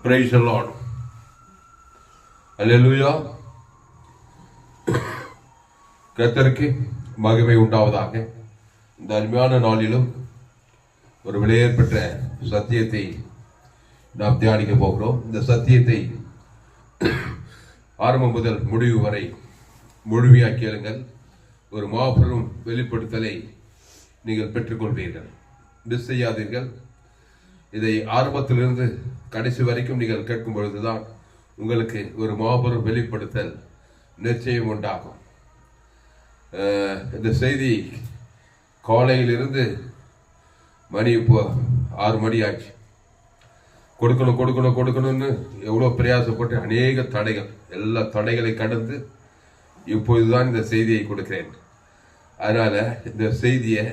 Praise the Lord. Hallelujah. கர்த்தருக்கு மகிமை உண்டாவதாக. இந்த அருமையான நாளிலும் ஒரு விலையேற பெற்ற சத்தியத்தை நாம் தியானிக்க போகிறோம். இந்த சத்தியத்தை ஆரம்பம் முதல் முடிவு வரை முழுமையாக கேளுங்கள். ஒரு மாபெரும் வெளிப்படுத்தலை நீங்கள் பெற்றுக்கொள்வீர்கள். மிஸ் செய்யாதீர்கள். இதை ஆரம்பத்திலிருந்து கடைசி வரைக்கும் நீங்கள் கேட்கும் பொழுதுதான் உங்களுக்கு ஒரு மாபெரும் வெளிப்படுத்தல் நிச்சயம் உண்டாகும். இந்த செய்தி காலையிலிருந்து மணி இப்போ 6 மணி ஆச்சு. கொடுக்கணும்னு எவ்வளோ பிரயாசப்பட்டு அநேக தடைகள், எல்லா தடைகளை கடந்து இப்போதுதான் இந்த செய்தியை கொடுக்கிறேன். அதனால இந்த செய்தியை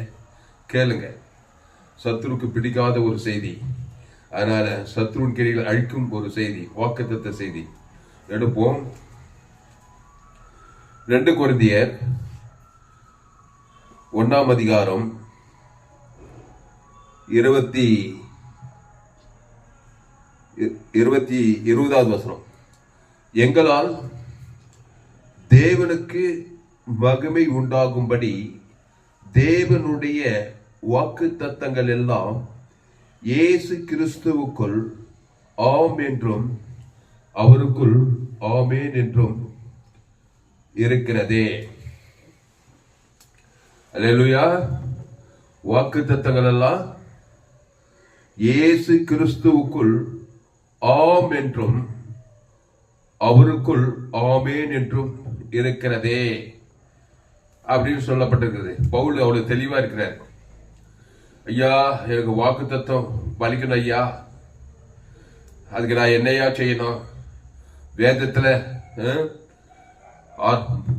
கேளுங்க. சத்ருக்கு பிடிக்காத ஒரு செய்தி, அதனால சத்ருவின் கிரியில் அழிக்கும் ஒரு செய்தி, வாக்குத்தத்த செய்தி எடுப்போம். 2 கொரிந்தியர் 1ஆம் அதிகாரம் 20வது வசனம். எங்களால் தேவனுக்கு மகிமை உண்டாகும்படி தேவனுடைய வாக்கு தத்தங்கள் எல்லாம் இயேசு கிறிஸ்துவுக்குள் ஆம் என்றும் அவருக்குள் ஆமேன் என்றும் இருக்கிறதே. அல்லேலூயா. வாக்கு தத்தங்கள் எல்லாம் இயேசு கிறிஸ்துவுக்குள் ஆம் என்றும் அவருக்குள் ஆமேன் என்றும் இருக்கிறதே அப்படின்னு சொல்லப்பட்டிருக்கிறது. பவுல் அவ்வளவு தெளிவா இருக்கிறார். ஐயா, எனக்கு வாக்கு தத்துவம் பலிக்கணும் ஐயா, அதுக்கு நான் என்னையா செய்யணும்? வேதத்துல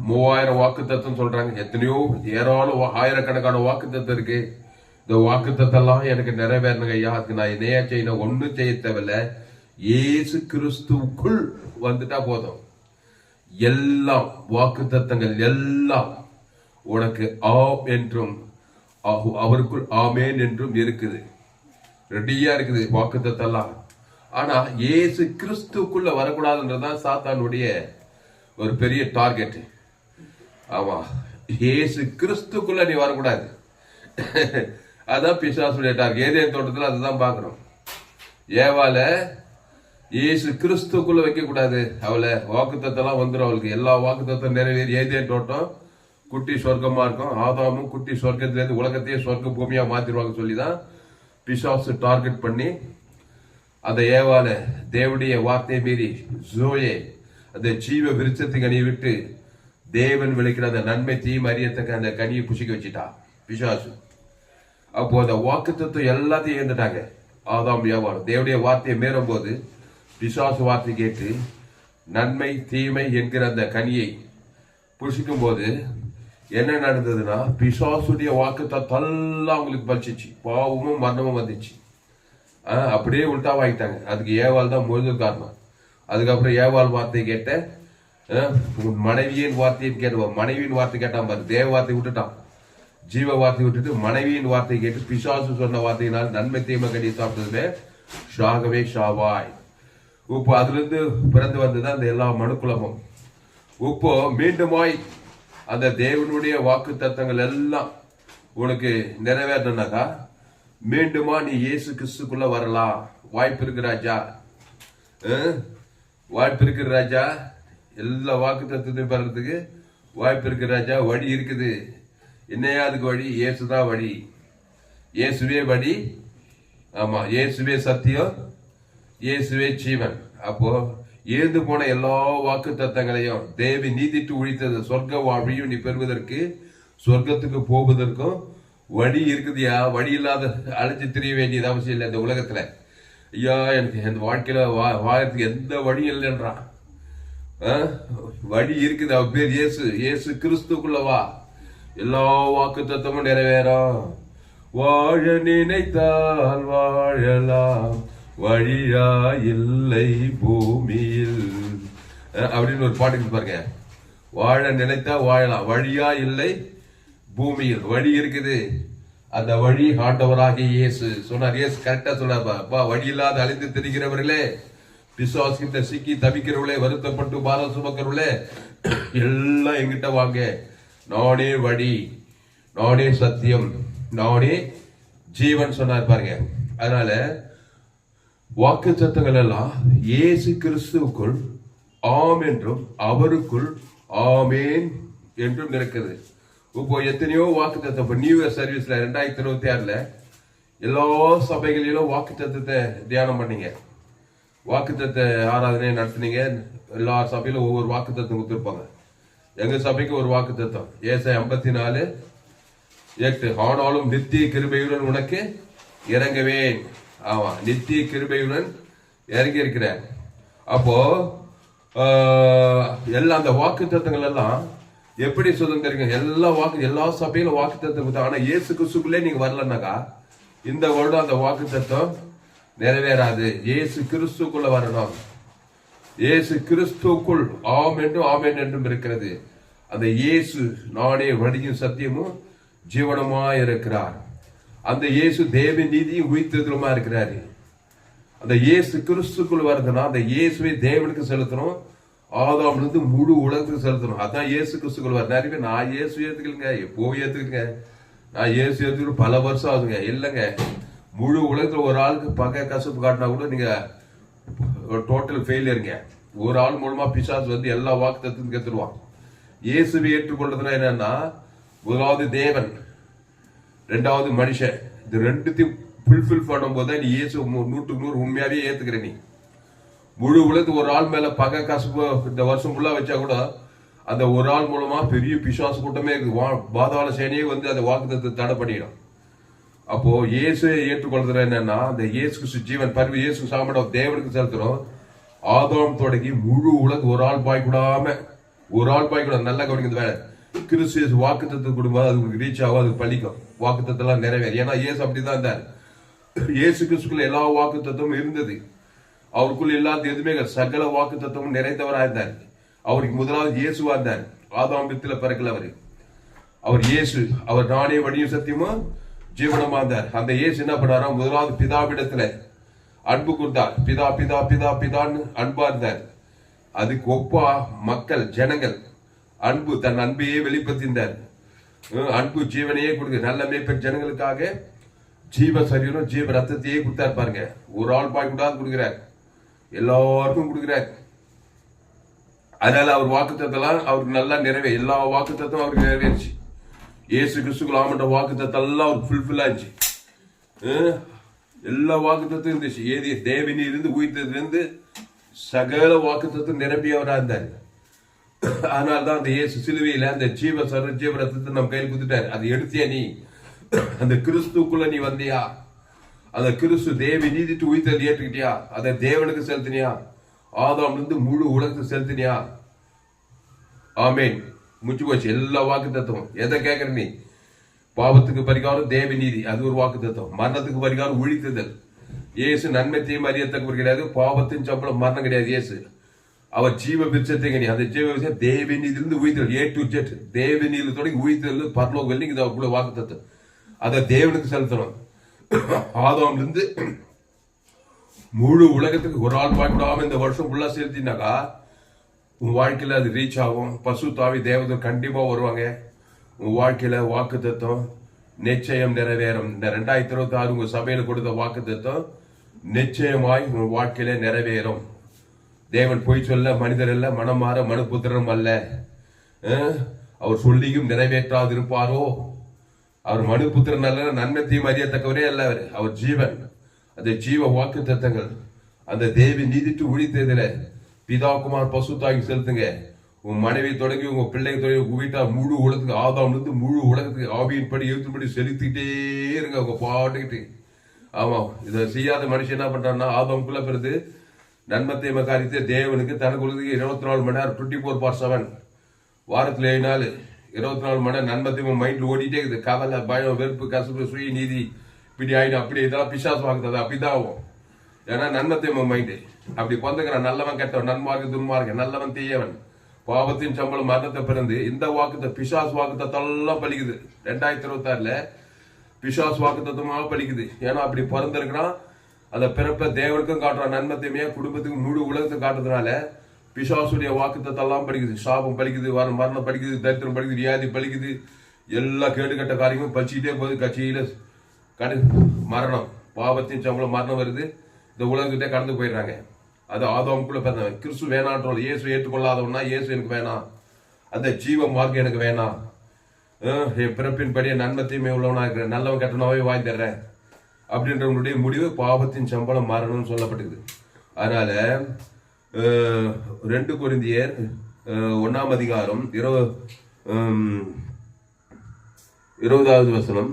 3000 வாக்கு தத்துவம் சொல்றாங்க. எத்தனையோ ஏராளம் ஆயிரக்கணக்கான வாக்கு தத்துவம் இருக்கு. இந்த வாக்கு தத்தெல்லாம் எனக்கு நிறைவேறணுங்க ஐயா, அதுக்கு நான் என்னையா செய்யணும்? ஒன்னும் செய்ய தேவையில்ல. இயேசு கிறிஸ்துவுக்குள் வந்துட்டா போதும். எல்லாம் வாக்கு தத்தங்கள் எல்லாம் உனக்கு ஆம் என்றும் அவருக்குள் ஆமேன் என்றும் இருக்குது. ரெடியா இருக்குது வாக்கு தத்தெல்லாம். ஆனா இயேசு கிறிஸ்துக்குள்ள வரக்கூடாதுன்றதுதான் சாத்தானுடைய ஒரு பெரிய டார்கெட். ஆமா, இயேசு கிறிஸ்துக்குள்ள நீ வரக்கூடாது. அதான் பிசாசுடைய டார்கெட். ஏதேன் தோட்டத்தில் அதுதான் பாக்குறோம். ஏவால இயேசு கிறிஸ்துக்குள்ள வைக்க கூடாது. அவளை வாக்கு தத்தெல்லாம் வந்துடும். அவளுக்கு எல்லா வாக்கு தத்தம் நிறைவேறி ஏதேன் தோட்டம் குட்டி சொர்க்கமா இருக்கும். ஆதாமும் குட்டி சொர்க்கத்திலேருந்து உலகத்தையே சொர்க்க பூமியா மாத்திருவாங்க சொல்லிதான் பிசாசு டார்கெட் பண்ணி அந்த ஏவால தேவனுடைய வார்த்தையை மீறி ஜோயே அந்த ஜீவ விருட்சத்தை கனியை விட்டு தேவன் விளைக்கிற அந்த நன்மை தீமை அறியத்தக்க அந்த கனியை புசிக்க வச்சுட்டா பிசாசு. அப்போ அந்த வாக்கு தத்துவம் எல்லாத்தையும் இழந்துட்டாங்க. ஆதாம் ஏவாள் தேவனுடைய வார்த்தையை மீறும் போது பிசாசு வார்த்தை கேட்டு நன்மை தீமை என்கிற அந்த கனியை புசிக்கும் போது என்ன நடந்ததுன்னா, பிசாசுடைய வாக்கு தத்தெல்லாம் அவங்களுக்கு பலிச்சிச்சு. பாவமும் மரணமும் வந்துச்சு. அப்படியே உள்டாவாயிட்டாங்க. அதுக்கு ஏவாள் தான் முதல் காரணம். அதுக்கப்புறம் ஏவாள் வார்த்தை கேட்ட மனைவியின் வார்த்தையும் கேட்டுவான். மனைவியின் வார்த்தை கேட்டான் பாரு. தேவ வார்த்தை விட்டுட்டான், ஜீவ வார்த்தை விட்டுட்டு மனைவியின் வார்த்தை கேட்டு பிசாசு சொன்ன வார்த்தையினால் நன்மை தீமை கடி சாப்பிட்டதுமே ஷாகவே ஷாவாய். இப்போ அதுல இருந்து பிறந்து வந்ததுதான் அந்த எல்லா மனுக்குலமும். இப்போ மீண்டுமாய் அந்த தேவனுடைய வாக்கு தத்தங்கள் எல்லாம் உனக்கு நிறைவேறணும்னாக்கா மீண்டுமா நீ இயேசு கிறிஸ்துக்குள்ள வரலாம். வாய்ப்பு இருக்கு ராஜா, வாய்ப்பு இருக்கு ராஜா. எல்லா வாக்கு தத்துவத்தையும் பெறதுக்கு வாய்ப்பு இருக்கு ராஜா. வழி இருக்குது. என்னையா அதுக்கு வழி? இயேசுதான் வழி, இயேசுவே வழி. ஆமா, இயேசுவே சத்தியம், இயேசுவே ஜீவன். அப்போ எழுந்து போன எல்லா வாக்கு தத்தங்களையும் தேவி நீதிட்டு ஒழித்தது சொர்க்க வாழ்வையும் நீ பெறுவதற்கு, சொர்க்கத்துக்கு போவதற்கும் வழி இருக்குதுயா. வழி இல்லாத அழைச்சு தெரிய வேண்டியது அவசியம் இல்லை இந்த உலகத்துல. ஐயா, எனக்கு இந்த வாழ்க்கையில வாழறதுக்கு எந்த வழி இல்லைன்றான். வழி இருக்குது. அவ பேர் இயேசு. இயேசு கிறிஸ்துக்குள்ள வா, எல்லா வாக்கு தத்தமும் நிறைவேறும். வாழ நினைத்தால் வாழலாம், வழியா இல்லை பூமியில் அப்படின்னு ஒரு பாட்டுக்கு பாருங்க. வாழ நினைத்தா வாழலாம், வழியா இல்லை பூமியில். வழி இருக்குது. அந்த வழி ஆண்டவராகிய இயேசு சொன்னார். இயேசு கரெக்டா சொன்னார். வழி இல்லாத அழிந்து திரிகிறவர்களே பிசாசுகிட்ட சிக்கி தவிக்கிறவளே, வருத்தப்பட்டு பாரம் சுமக்கிறவளே, எல்லாம் எங்கிட்ட வாங்க. நானே வழி, நானே சத்தியம், நானே ஜீவன் சொன்னார் பாருங்க. அதனால வாக்கு சத்தங்கள் எல்லாம் இயேசு கிறிஸ்துவுக்குள் ஆம் என்றும் அவருக்குள் ஆமேன் என்றும் இருக்குது. இப்போ எத்தனையோ வாக்கு தத்துவம். நியூ இயர் சர்வீஸ்ல 2026 எல்லா சபைகளிலும் வாக்கு தத்துவத்தை தியானம் பண்ணீங்க, வாக்கு தத்துவ ஆராதனை நடத்தினீங்க. எல்லா சபையிலும் ஒவ்வொரு வாக்கு தத்துவம் கொடுத்துருப்பாங்க. எங்க சபைக்கு ஒரு வாக்கு தத்துவம் ஏசாயா 54:8, ஆனாலும் நித்திய கிருபையுடன் உனக்கு இறங்குவேன். ஆமா, நித்திய கிருபையுடன் இறங்கி இருக்கிறேன். அப்போ எல்லாம் அந்த வாக்கு தத்துவங்கள் எல்லாம் எப்படி சுதந்திரிங்க? எல்லா சபையிலும் வாக்கு தத்துவம். ஆனா இயேசு கிறிஸ்துக்குள்ளே நீங்க வரலன்னாக்கா இந்த வருடம் அந்த வாக்கு தத்துவம் நிறைவேறாது. இயேசு கிறிஸ்துக்குள்ள வரணும். இயேசு கிறிஸ்துக்குள் ஆம் என்றும் ஆமேன் என்றும் இருக்கிறது. அந்த இயேசு நானே வழியும் சத்தியமும் ஜீவனமா இருக்கிறார். அந்த இயேசு தேவ நீதியும் உயிர்த்தெழுதலுமா இருக்கிறாரு. அந்த இயேசு கிறிஸ்துக்குள் வருதுன்னா அந்த இயேசுவை தேவனுக்கு செலுத்தணும். ஆதாம்ல இருந்து முழு உலகத்துக்கு செலுத்தணும். அதான் இயேசு கிறிஸ்துக்குள் வர. நிறைய பேர் நான் இயேசு ஏத்துக்கலுங்க, எப்போ ஏத்துக்குங்க, நான் இயேசு ஏத்துக்கு பல வருஷம் ஆகுதுங்க. இல்லைங்க, முழு உலகத்துல ஒரு ஆளுக்கு பகை கசப்பு காட்டினா கூட நீங்க டோட்டல் ஃபெயிலியருங்க. ஒரு ஆள் மூலமா பிசாசு வந்து எல்லா வாக்கு தத்துவம் கத்துருவான். இயேசுவை ஏற்றுக்கொள்றதுனா என்னன்னா, முதலாவது தேவன், ரெண்டாவது மனுஷன். இது ரெண்டுத்தையும் ஃபுல்ஃபில் பண்ணும்போது தான் நீ இயேசு 100% உண்மையாவே ஏத்துக்கிற. நீ முழு உலகத்து ஒரு ஆள் மேல பகை கசப்பு இந்த வருஷம் ஃபுல்லா வச்சா கூட அந்த ஒரு ஆள் மூலமா பெரிய பிசாசு கூட்டமே இருக்கு, பாதாள சேனையே வந்து அந்த வாக்கு தத்துவத்தை தடை பண்ணிடும். அப்போ இயேசுவை ஏற்றுக்கொள்றது என்னன்னா, அந்த இயேசு கிறிஸ்து ஜீவன் பரிவு இயேசு சாமடம் தேவனுக்கு செலுத்துறோம். ஆதாம் தொடங்கி முழு உலகம் ஒரு ஆள் பாய் கூடாம, ஒரு ஆள் பாய் கூட நல்லா கவனிக்கிறது வேலை. கிறிஸ்து வாக்கு தத்துவம் கொடுக்கும்போது அது உங்களுக்கு ரீச் ஆகும், அதுக்கு பழிக்கும், வாக்கு தத்துவம் நிறைவேறு. ஏன்னா இயேசு அப்படிதான் இருந்தார். இயேசு கிறிஸ்துக்குள்ள எல்லா வாக்கு தத்துவமும் இருந்தது. அவருக்குள்ள இல்லாத எதுவுமே சகல வாக்கு தத்துவமும் நிறைந்தவராக இருந்தார். அவருக்கு முதலாவது இயேசுவா இருந்தார். ஆதாம் வித்துல பிறக்கல அவரு. அவர் இயேசு, அவர் நானே வழியும் சத்தியமும் ஜீவனமா இருந்தார். அந்த இயேசு என்ன பண்ணாரா, முதலாவது பிதாவிடத்துல அன்பு கொடுத்தார். பிதா பிதா பிதா பிதான்னு அன்பா இருந்தார். அதுக்கு ஒப்பா மக்கள் ஜனங்கள் அன்பு, தன் அன்பையே வெளிப்படுத்தினார். அன்பு ஜீவனையே கொடுக்க, நல்ல மேய்ப்பன் ஜனங்களுக்காக ஜீவ சரீரம் ஜீவ ரத்தத்தையே கொடுத்தாரு பாருங்க. ஒரு ஆள் பாய் கூடாது கொடுக்கிறார், எல்லாருக்கும் கொடுக்கிறார். அதனால அவர் வாக்கு தத்தெல்லாம் அவருக்கு நல்லா எல்லா வாக்கு தத்துவம் அவருக்கு நிறைவேறிச்சு. இயேசு கிறிஸ்துக்குள் ஆமன்ற வாக்கு தத்தம் எல்லாம் அவருக்கு ஃபுல்ஃபில் ஆச்சு. எல்லா வாக்கு தத்துவம் இருந்துச்சு. ஏதி தேவனி இருந்து உயிர்த்ததிலிருந்து சகல வாக்கு தத்துவம் நிரம்பியவரா இருந்தார். அதனால்தான் அந்த இயேசு சிலுவையில அந்த ஜீவ ரத்தத்தை நம்ம கையில் கொடுத்துட்டாரு. அதை எடுத்தியா நீ? அந்த கிறிஸ்துக்குள்ள நீ வந்தியா? அந்த கிறிஸ்து தேவ நீதிட்டு உயிர்த்தல் ஏற்றுக்கிட்டியா? அதை தேவனுக்கு செலுத்தினியா? ஆதாம் இருந்து முழு உலகத்துக்கு செலுத்தினியா? ஆமேன். முச்சு போச்சு எல்லா வாக்கு தத்துவம். எதை கேட்கற நீ? பாவத்துக்கு பரிகாரம் தேவ நீதி, அது ஒரு வாக்கு தத்துவம். மரணத்துக்கு பரிகாரம் உழித்துதல். இயேசு நன்மைத்தையும் அறியத்தக்கவர் கிடையாது, பாவத்தின் சம்பளம் மரணம் கிடையாது. இயேசு அவர் ஜீவ பிரிச்சத்தை கிடையாது. அந்த ஜீவ விஷயம் தேவ நீதிலிருந்து உயிர்த்தல், ஏ டு ஜெட் தேவ நீதி தொடங்கி உயிர்த்தல் பரலோக வெள்ளிங்க வாக்கு தத்துவம். அதை தேவனுக்கு செலுத்தணும். ஆதாம்ல இருந்து முழு உலகத்துக்கு ஒரு ஆள் பார்க்காம இந்த வருஷம் ஃபுல்லா செலுத்தினாக்கா உன் வாழ்க்கையில அது ரீச் ஆகும். பசு தாவி தேவதூர் கண்டிப்பா வருவாங்க. உன் வாழ்க்கையில வாக்கு தத்துவம் நிச்சயம் நிறைவேறும். இந்த 2026 உங்க சபையில கொடுத்த வாக்கு தத்துவம் நிச்சயமாய் உங்க வாழ்க்கையில நிறைவேறும். தேவன் போய் சொல்ல மனிதர் அல்ல, மனம் மாற மனுபுத்திரனும் அல்ல. அவர் சொல்லியும் நிறைவேற்றாது இருப்பாரோ? அவர் மனுபுத்திரன் அல்ல, நன்மைத்தையும் அறியத்தக்கவரே அல்ல. அவர் ஜீவன். அந்த ஜீவ வாக்கு தத்தங்கள் அந்த தேவி நீதிட்டு உழித்ததுல பிதா குமார் பசுத்தாகி செலுத்துங்க. உங்க மனைவி தொடங்கி உங்க பிள்ளைங்க தொடங்கி உங்க வீட்டா முழு உலகத்துக்கு ஆதாம் இருந்து முழு உலகத்துக்கு ஆவியின் படி எழுத்துப்படி செலுத்திக்கிட்டே இருங்க உங்க பாட்டுக்கிட்டு. ஆமா, இதை செய்யாத மனுஷன் என்ன பண்றான்னா, ஆதாமுக்குள்ள பிறகு நன்மத்தை காரியத்தை தேவனுக்கு தனக்கு 24 மணி நேரம் 24/7 வாரத்துல 7 நாள் 24 மணி நேரம் நன்மத்தை மைண்ட்ல ஓடிட்டே இருக்குது. கவலை, பயம், வெறுப்பு, கசப்பு, சுய நீதி, இப்படி ஆயிடும், அப்படி இதெல்லாம் பிசாசு வாக்குறது அப்படிதான் ஆகும். ஏன்னா நன்மத்தை மைண்டு அப்படி பொந்துக்கிறான். நல்லவன் கெட்டவன், நன்மார்க்கு துன்மார்க்கு, நல்லவன் தீயவன், பாவத்தின் சம்பளம் மரணத்தை பிறந்து இந்த வாக்குத்த பிசாஸ் வாக்குத்தெல்லாம் பலிக்குது. 2026 பிசாஸ் வாக்குத்தமா பலிக்குது. ஏன்னா அப்படி பிறந்திருக்கிறான். அந்த பிறப்பை தேவனுக்கும் காட்டுறான், நன்மை தீமையா குடும்பத்துக்கு முழு உலகத்துக்கு காட்டுறதுனால பிசாசுடைய வாக்குத்தத்தெல்லாம் படிக்குது. சாபம் பலிக்குது, மரணம் படிக்குது, தரித்திரம் படிக்குது, வியாதி பலிக்குது, எல்லா கேடுகட்ட காரியங்களும் பச்சிக்கிட்டே போகுது. கட்சியில மரணம், பாவத்தின் சம்பளம் மரணம் வருது. இந்த உலகத்திட்டே கடந்து போயிடுறாங்க. அது ஆதாமுக்குள்ள பிறந்தவன். கிறிஸ்து வேணான்றோம், இயேசு ஏற்றுக்கொள்ளாதவனா இயேசு எனக்கு வேணாம், அந்த ஜீவ மார்க்கம் எனக்கு வேணாம், என் பிறப்பின்படியே நன்மை தீமை உள்ளவனா இருக்கிறேன், நல்லவன் கெட்டனாவே வாங்கி தர்றேன் அப்படின்றவங்களுடைய முடிவு பாவத்தின் சம்பளம் மரணம்னு சொல்லப்பட்டிருக்குது. அதனால 2 கொரிந்தியர் 1ஆம் அதிகாரம் 20வது வசனம்,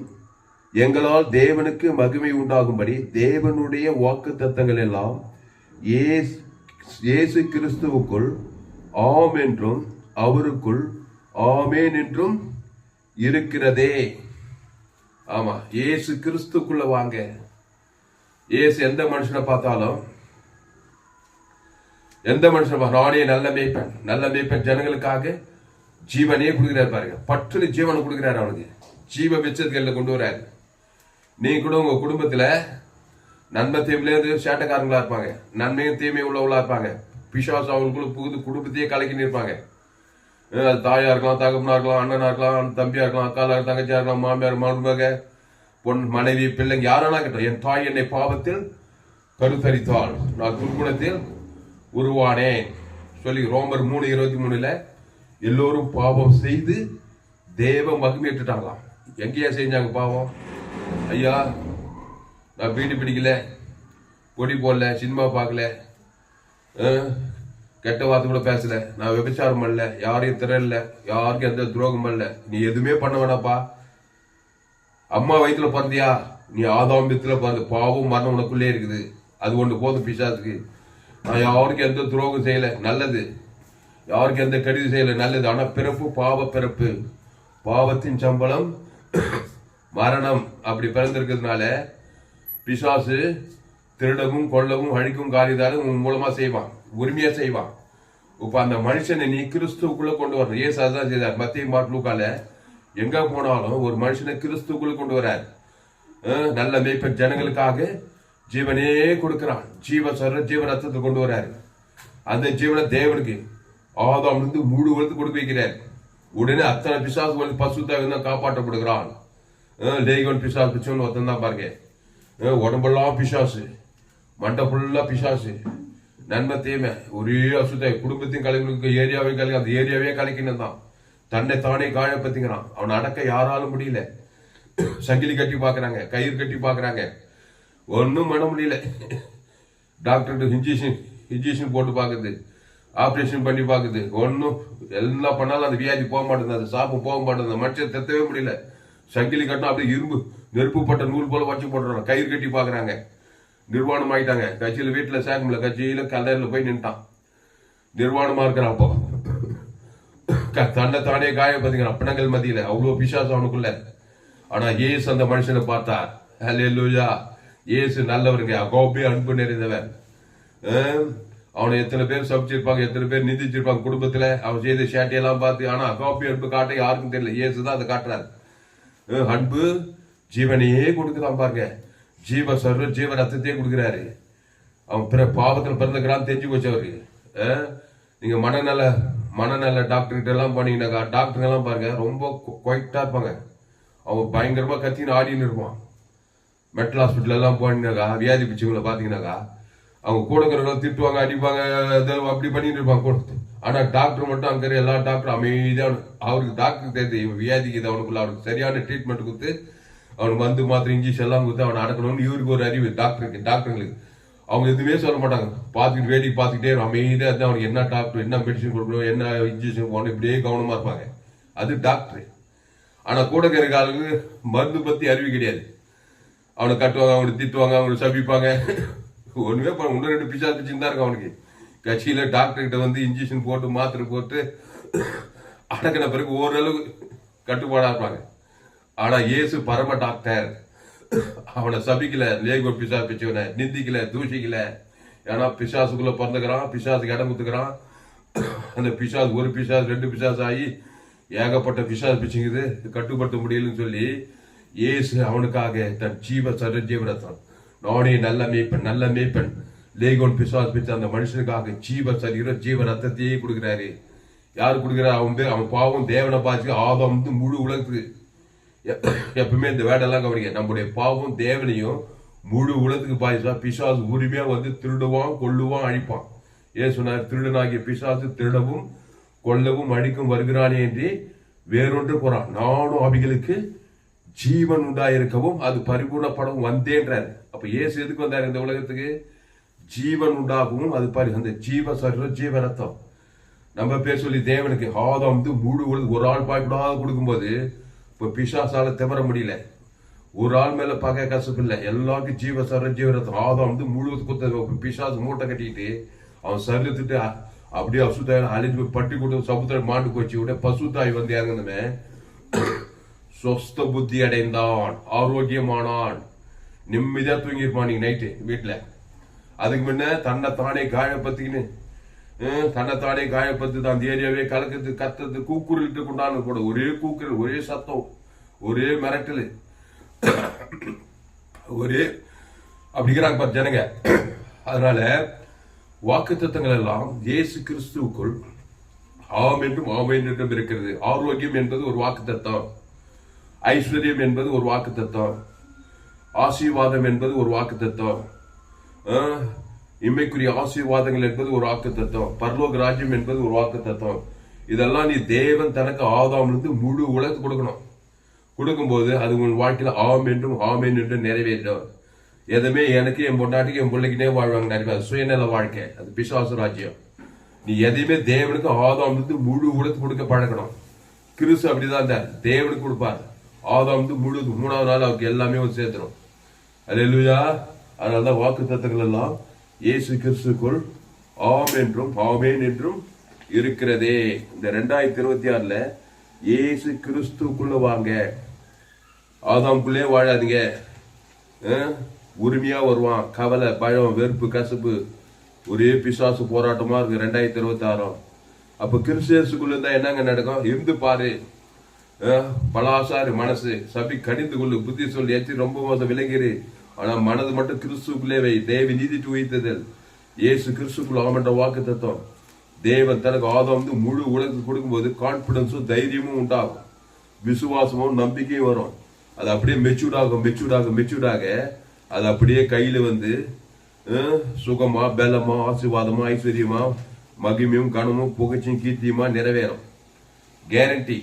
எங்களால் தேவனுக்கு மகிமை உண்டாகும்படி தேவனுடைய வாக்கு தத்தங்கள் எல்லாம் இயேசு கிறிஸ்துவுக்குள் ஆம் என்றும் அவருக்குள் ஆமேன் என்றும் இருக்கிறதே. ஆமா, இயேசு கிறிஸ்துக்குள்ள வாங்க. இயேசு எந்த மனுஷனை பார்த்தாலும், எந்த மனுஷன் நானே நல்ல மேய்ப்பன் ஜனங்களுக்காக ஜீவனே கொடுக்கிறார் பாருங்க. பற்று ஜீவனை கொடுக்கிறாரு, அவனுக்கு ஜீவ வெச்சதுகளில் கொண்டு வராரு. நீ கூட உங்க குடும்பத்துல நன்மை தீமையில சேட்டைக்காரங்களா இருப்பாங்க, நன்மையும் தீமையும் உள்ளவங்களா இருப்பாங்க. பிசாசு அவங்களுக்குள்ள புகுது குடும்பத்தையே கலக்கின்னு இருப்பாங்க. அது தாயா இருக்கலாம், தகப்பனா இருக்கலாம், அண்ணனா இருக்கலாம், தம்பியா இருக்கலாம், அக்காலா தங்கச்சியா இருக்கலாம், மாமியார் மருமக பொன் மனைவி பிள்ளைங்க யாரானா இருக்கட்டும். என் தாய் என்னை பாவத்தில் கருத்தரித்தாள், நான் துர்குணத்தில் உருவானேன் சொல்லி ரோமர் 3:23 எல்லோரும் பாவம் செய்து தேவ மகிமையிட்டுட்டாங்களாம். எங்கேயா செஞ்சாங்க பாவம்? ஐயா, நான் பீடி பிடிக்கல, பொடி போடல, சினிமா பார்க்கல, கெட்ட வார்த்தை கூட பேசல, நான் விபச்சாரம் பண்ணல, யாரையும் திரல, யாருக்கும் எந்த துரோகம் பண்ணல. நீ எதுவுமே பண்ண வேணாப்பா. அம்மா வயிற்றுல பிறந்தியா, நீ ஆதாம் வித்துல பிறந்த, பாவம் மரணம் உனக்குள்ளே இருக்குது. அது ஒன்று போதும் பிசாசுக்கு. நான் யாருக்கும் எந்த துரோகம் செய்யல, நல்லது. யாருக்கும் எந்த கெடுதி செய்யல, நல்லது. ஆனா பிறப்பு பாவ பிறப்பு, பாவத்தின் சம்பளம் மரணம். அப்படி பிறந்திருக்கிறதுனால பிசாசு திருடவும் கொள்ளவும் அழிக்கும் காரியத்தாலும் உன் மூலமா செய்வான், உரிமையா செய்வான். இப்ப அந்த மனுஷனை நீ கிறிஸ்துக்குள்ள கொண்டு வரணும். ஏசு அதான் செய்தார். மத்திய மார்க் லூக்கால எங்க போனாலும் ஒரு மனுஷனை கிறிஸ்துக்குள்ள கொண்டு வரார். நல்ல மேய்ப்பன் ஜனங்களுக்காக ஜீவனே கொடுக்கிறான். ஜீவ ரத்தத்தை கொண்டு வராரு. அந்த ஜீவனை தேவனுக்கு ஆதாம் இருந்து முழு வளர்த்து கொடுக்க வைக்கிறார். உடனே அத்தனை பிசாசு பசுத்தாக காப்பாற்றப்படுகிறான். லேகன் பிசாசு பிச்சோன்னு ஒருத்தன் தான் பாருங்க. உடம்பெல்லாம் பிசாசு, மண்டை ஃபுல்லா பிசாசு, நன்மை தீமை ஒரே அசுத்த, குடும்பத்தையும் கலைகளுக்கு ஏரியாவையும் கலை, அந்த ஏரியாவே கலைக்கின்னு தான். தன்னை தானே காயப்பத்திக்கிறான். அவனை அடக்க யாராலும் முடியல. சங்கிலி கட்டி பாக்குறாங்க, கயிறு கட்டி பாக்குறாங்க, ஒன்னும் பண்ண முடியல. டாக்டர் இன்ஜெக்ஷன் போட்டு பாக்குது, ஆப்ரேஷன் பண்ணி பாக்குது, ஒன்னும் எல்லாம் பண்ணாலும் அந்த வியாதி போக மாட்டேங்குது, அந்த சாப்பு போக மாட்டேங்குது, மனுஷன் தெத்தவே முடியல. சங்கிலி கட்டினா அப்படியே இரும்பு நெருப்பு பட்ட நூல் போல வச்சு போட்டுறாங்க, கயிறு கட்டி பாக்குறாங்க. நிர்வாணம் ஆயிட்டாங்க. கட்சியில வீட்டுல சேகம்ல, கட்சியில கல்லறையில போய் நின்ட்டான். நிர்வாணமா இருக்கிறான். அப்போ தன்னை தானே காயப்பதிக்கிறான் பிணங்கள் மத்தியில. அவ்வளவு பிசாசு அவனுக்குள்ள. ஆனா இயேசு அந்த மனுஷனை பார்த்தார். ஹல்லேலூயா. இயேசு நல்லவருங்க, அகோபே அன்பு நிறைந்தவர். அவனை எத்தனை பேர் சபிச்சிருப்பாங்க, எத்தனை பேர் நிந்திச்சிருப்பாங்க குடும்பத்துல, அவன் செய்த சேட்டையெல்லாம் பார்த்து. ஆனா அகோபே அன்பு காட்ட யாருக்கும் தெரியல. இயேசுதான் அதை காட்டுறாரு. அன்பு ஜீவனையே கொடுக்குதான் பாருங்க. ஜீவ ரத்தத்தையே கொடுக்கிறாரு. அவன் பாவத்துல பிறந்துக்கிறான்னு தெரிஞ்சு போச்சு அவருக்கு. நீங்க மனநல டாக்டர்கிட்ட எல்லாம் போனீங்கன்னாக்கா, டாக்டர் எல்லாம் பாருங்க ரொம்ப குவைட்டா இருப்பாங்க. அவன் பயங்கரமா கத்தின்னு ஆடின்னு இருப்பான். மெட்டல் ஹாஸ்பிட்டல் எல்லாம் போனீங்கன்னாக்கா, வியாதி பிச்சவங்களை பாத்தீங்கன்னாக்கா, அவங்க கூட இருக்கிறவங்க திட்டுவாங்க, அடிப்பாங்க, அப்படி பண்ணிட்டு இருப்பாங்க. ஆனா டாக்டர் மட்டும் அங்க எல்லா டாக்டரும் அமைதியான, அவருக்கு டாக்டருக்கு தெரியுது வியாதிக்கு இது அவனுக்குள்ள, அவனுக்கு சரியான ட்ரீட்மெண்ட் கொடுத்து அவனுக்கு மருந்து மாத்திரை இன்ஜெக்ஷன் எல்லாம் கொடுத்து அவனை அடக்கணும்னு இவருக்கு ஒரு அறிவு டாக்டர்களுக்கு. அவங்க எதுவுமே சொல்ல மாட்டாங்க, பார்த்துக்கிட்டு வேடிக்கை பார்த்துக்கிட்டே அமைதியா இருந்தா அவனுக்கு என்ன டாக்டர் என்ன மெடிசன் கொடுக்கணும், என்ன இன்ஜெக்ஷன் போடணும், இப்படியே கவனமா இருப்பாங்க. அது டாக்டர். ஆனா கூட இருக்கிற ஆளுக்கு மருந்து பத்தி அறிவு கிடையாது. அவனை கட்டுவாங்க, அவனை திட்டுவாங்க, அவனை சபிப்பாங்க. ஒண்ணுமே ஒன்னு 2 பிசா பிச்சுன்னு தான் இருக்கும் அவனுக்கு. கட்சியில டாக்டர் கிட்ட வந்து இன்ஜெக்ஷன் போட்டு மாத்திரை போட்டு அடக்கின பிறகு ஓரளவு கட்டுப்பாடா இருப்பாங்க. ஆனா இயேசு பரம டாக்டர். அவனை சபிக்கல, லேகோ பிசா பிச்சவனை நிந்திக்கல, தூஷிக்கல. ஏன்னா பிசாசுக்குள்ள பிறந்துக்கிறான், பிசாசுக்கு இடம் குத்துக்கிறான். அந்த பிசாசு ஒரு பிசாசு 2 பிசாசு ஆகி ஏகப்பட்ட பிசாசு பிச்சுங்குது, கட்டுப்படுத்த முடியலன்னு சொல்லி இயேசு அவனுக்காக தன் ஜீவ ரத்தம் நானே நல்ல மேய்ப்பன் லேகோன் பிசாசு பிடிச்ச அந்த மனுஷனுக்காக ஜீவ சரீரம் ஜீவ ரத்தத்தையே கொடுக்கிறாரு. யாரு கொடுக்குறா? அவன் பாவம் தேவனை பாய்ச்சி ஆதாம் முழு உலகத்துக்கு. எப்பவுமே இந்த வேடெல்லாம் கவனிக்க, நம்முடைய பாவம் தேவனையும் முழு உலகத்துக்கு பாய்ச்சா பிசாசு உரிமையா வந்து திருடுவான், கொல்லுவான், அழிப்பான். ஏன் சொன்னார்? திருடனாகிய பிசாசு திருடவும் கொல்லவும் அழிக்கும் வருகிறானே என்று வேறொன்று போறான். நானும் அவைகளுக்கு ஜீவன் உண்டாயிருக்கவும் அது பரிபூர்ணப்படவும் வந்தேன்றாரு. அப்ப ஏசு எதுக்கு வந்தாரு இந்த உலகத்துக்கு? ஜீவன் உண்டாகவும் அது அந்த ஜீவ சரீரம் ஜீவ ரத்தம். நம்ம பேர் சொல்லி தேவனுக்கு ஆதாம் முழு உலகம் ஒரு ஆள் பாய்க்கூடாது கொடுக்கும்போது இப்ப பிசாசால திமற முடியல. ஒரு ஆள் மேல பகை கசப்பு இல்லை, எல்லாருக்கும் ஜீவ சரீரம் ஜீவ ரத்தம். ஆதாம் முழுவதும் குத்த பிசாசு மூட்டை கட்டிட்டு அவன் சரீரத்துட்டு அப்படியே அசுத்தாய் அழிஞ்சு பட்டி கொடுத்து சமுத்திரம் மாண்டு போச்சு. விட பசுத்தாய் வந்து இறங்குனமே சொஸ்த புத்தி அடைந்தான், ஆரோக்கியமானான், நிம்மதியா தூங்கிருப்பான் நீங்க நைட்டு வீட்டுல. அதுக்கு முன்ன தன்னைத்தானே காயப்பத்துக்கின்னு தன்னைத்தானே காயப்பத்து அந்த ஏரியாவே கலக்கிறது கத்துறது கூக்குரலிட்டு கொண்டாந்து கூட ஒரே கூக்குரல், ஒரே சத்தம், ஒரே மிரட்டல், ஒரே அப்படிங்கிறாங்க ஜனங்க. அதனால வாக்கு தத்தங்கள் எல்லாம் இயேசு கிறிஸ்துவுக்குள் ஆம் என்றும் ஆமேன் என்றும் இருக்கிறது. ஆரோக்கியம் என்பது ஒரு வாக்கு தத்தம், ஐஸ்வர்யம் என்பது ஒரு வாக்கு தத்தம், ஆசீர்வாதம் என்பது ஒரு வாக்கு தத்தம், இம்மைக்குரிய ஆசீர்வாதங்கள் என்பது ஒரு வாக்கு தத்தம், பரலோக ராஜ்யம் என்பது ஒரு வாக்கு தத்தம். இதெல்லாம் நீ தேவன் தனக்கு ஆதாமிலிருந்து முழு உலகத்து கொடுக்கணும். கொடுக்கும்போது அது உன் வாழ்க்கையில ஆம் என்றும் ஆமேன் என்றும் நிறைவேற்றும். எதுவுமே எனக்கு என் பொண்டாட்டிக்கு என் பிள்ளைக்குனே வாழ்வாங்க நினைப்பாங்க, சுயநல வாழ்க்கை, அது பிசாசு ராஜ்யம். நீ எதையுமே தேவனுக்கு ஆதாமிலிருந்து முழு உலகத்து கொடுக்க பழக்கணும். கிறிஸ்து அப்படிதான் இருந்தார், தேவனுக்கு கொடுப்பார். ஆதாம் முழு 3வது நாள் அவருக்கு எல்லாமே வந்து சேர்த்துரும். அல்லேலூயா. அதனாலதான் வாக்கு தத்தங்கள் எல்லாம் இயேசு கிறிஸ்துக்குள் ஆம் என்றும் ஆமேன் என்றும் இருக்கிறதே. இந்த 2026 இயேசு கிறிஸ்துக்குள்ள வாங்க, ஆதாம்குள்ளே வாழாதீங்க. உரிமையா வருவான். கவலை, பயம், வெறுப்பு, கசப்பு, ஒரே பிசாசு போராட்டமா இருக்கு 2026. அப்ப கிறிஸ்துக்குள்ள இருந்தா என்னங்க நடக்கும்? இருந்து பாரு. பலாசாரு மனசு சபி கடிந்து கொள்ளு, புத்தி சொல்லி ஏற்றி ரொம்ப மோசம் விலகிரு. ஆனா மனது மட்டும் கிறிஸ்துக்குள்ளே வை. தேவி நீதிட்டு உயிர்த்ததல் இயேசு கிறிஸ்துக்குள்ள ஆமன்ற வாக்கு தத்துவம். தேவன் தனக்கு ஆதாம் முழு உலகத்துக்கு கொடுக்கும்போது கான்பிடன்ஸும் தைரியமும் உண்டாகும், விசுவாசமும் நம்பிக்கையும் வரும். அது அப்படியே மெச்சூர்டாக அது அப்படியே கையில வந்து சுகமா, பலமா, ஆசீர்வாதமா, ஐஸ்வர்யமா, மகிமையும் கனமும் புகழ்ச்சியும் கீர்த்தியுமா நிறைவேறும். கேரண்டி,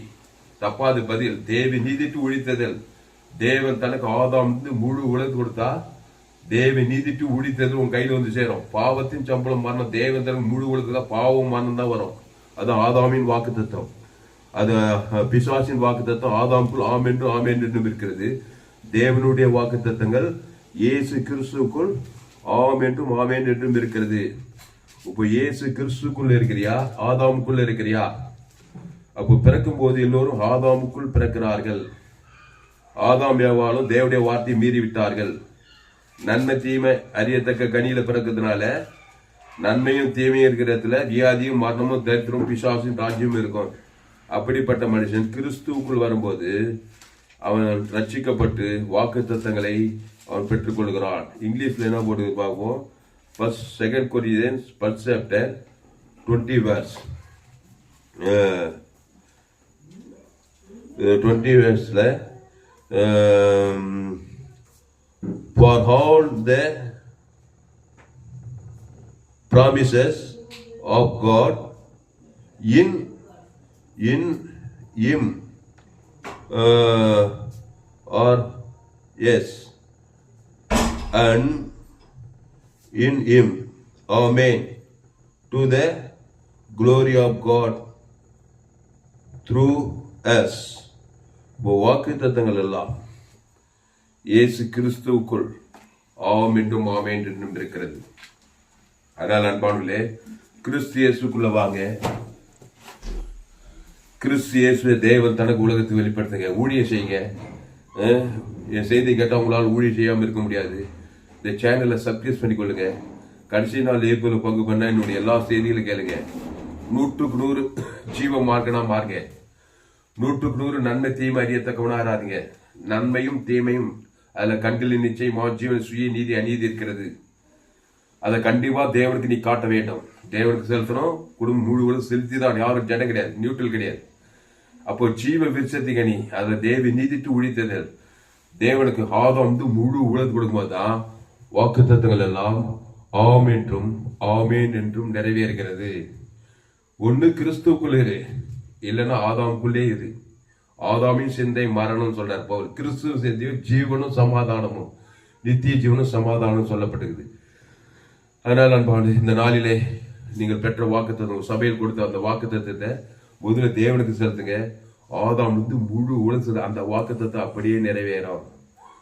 தப்பாது பதில். தேவி நீதிட்டு உழித்ததல். தேவன் தனக்கு ஆதாம் முழு உலகத்து கொடுத்தா தேவி நீதிட்டு உழித்தது உன் கையில வந்து சேரும். பாவத்தின் சம்பளம் மரணம். தேவன் தனக்கு முழு உலகத்துல பாவம் மரணம் தான் வரும். அது ஆதாமின் வாக்கு தத்துவம். அது பிசாசின் வாக்கு தத்துவம். ஆதாமுக்குள் ஆம் என்றும் ஆமேன் என்றும் இருக்கிறது. தேவனுடைய வாக்கு தத்தங்கள் இயேசு கிறிஸ்துக்குள் ஆம் என்றும் ஆமேன் என்றும் இருக்கிறது. இப்போ இயேசு கிறிஸ்துக்குள் இருக்கிறியா? ஆதாமுக்குள் இருக்கிறியா? அப்போ பிறக்கும் போது எல்லோரும் ஆதாமுக்குள் பிறக்கிறார்கள். ஆதாம் ஏவாளும் தேவனுடைய வார்த்தையை மீறி விட்டார்கள். நன்மை தீமை அறியத்தக்க கனியில பிறக்கிறதுனால நன்மையும் தீமையும் இருக்கிற இடத்துல வியாதியும் மரணமும் தரித்திரமும் பிசாசும் ராஜ்யமும் இருக்கும். அப்படிப்பட்ட மனுஷன் கிறிஸ்துவுக்குள் வரும்போது அவன் ரட்சிக்கப்பட்டு வாக்கு தத்தங்களை அவன் பெற்றுக் கொள்கிறான். இங்கிலீஷ்ல என்ன போட்டு பார்ப்போம். 2 Corinthians 1 chapter 20 verse 20 verseல for all the promises of God in him or yes and in him, amen, to the glory of God through us. வாக்கு தத்தங்கள் எல்லாம் இயேசு கிறிஸ்துவுக்குள் ஆம் என்றும் ஆமேன் என்றும் இருக்கிறது. அதனால் அன்பானுள்ளே, கிறிஸ்து இயேசுக்குள்ள வாங்க. கிறிஸ்து இயேசுவை தேவன் தனக்கு உலகத்துக்கு வெளிப்படுத்துங்க. ஊழியம் செய்யுங்க. என் செய்தி கேட்டால் உங்களால் ஊழியம் செய்யாமல் இருக்க முடியாது. இந்த சேனலை சப்ஸ்கிரைப் பண்ணிக்கொள்ளுங்க. கடைசி நாள் ஏப்ரல் பங்கு பண்ண என்னுடைய எல்லா செய்திகளும் கேளுங்க. 100க்கு 100 ஜீவ மார்க்கனா மாறுங்க. 100க்கு 100 நன்மை தீமை அறியத்தக்கவனா ஆறாதீங்க. நன்மையும் தீமையும் அதுல கண்களின் நிச்சயமா ஜீவன் சுய நீதி அநீதி இருக்கிறது. அதை கண்டிப்பா தேவனுக்கு நீ காட்ட வேண்டும். தேவனுக்கு செலுத்தணும். குடும்பம் முழுவதும் செலுத்திதான். யாரும் ஜடம் கிடையாது, நியூட்ரல் கிடையாது. அப்போ ஜீவ விருட்சத்தை கனி அதுல தேவ நீதிட்டு உழித்தது தேவனுக்கு ஆதாம் முழு உலகம் கொடுக்கும்போது தான் வாக்கு தத்துவங்கள் எல்லாம் ஆம் என்றும் ஆமேன் என்றும் நிறைவேறுகிறது. ஒண்ணு கிறிஸ்துக்குள்ளே இரு, இல்லைன்னா ஆதாமுக்குள்ளே இரு. ஆதாமின் சிந்தை மரணம் சொல்றாரு பவுல். கிறிஸ்துவ சிந்தையும் ஜீவனும் சமாதானமும் நித்திய ஜீவனும் சமாதானம் சொல்லப்பட்டிருக்குது. அதனால அன்பான இந்த நாளிலே நீங்கள் பெற்ற வாக்குத்தத்தம், சபையில் கொடுத்த அந்த வாக்குத்தத்தத்தை முதல்ல தேவனுக்கு செலுத்துங்க. ஆதாம் முழு உலக அந்த வாக்குத்தத்தை அப்படியே நிறைவேறும்.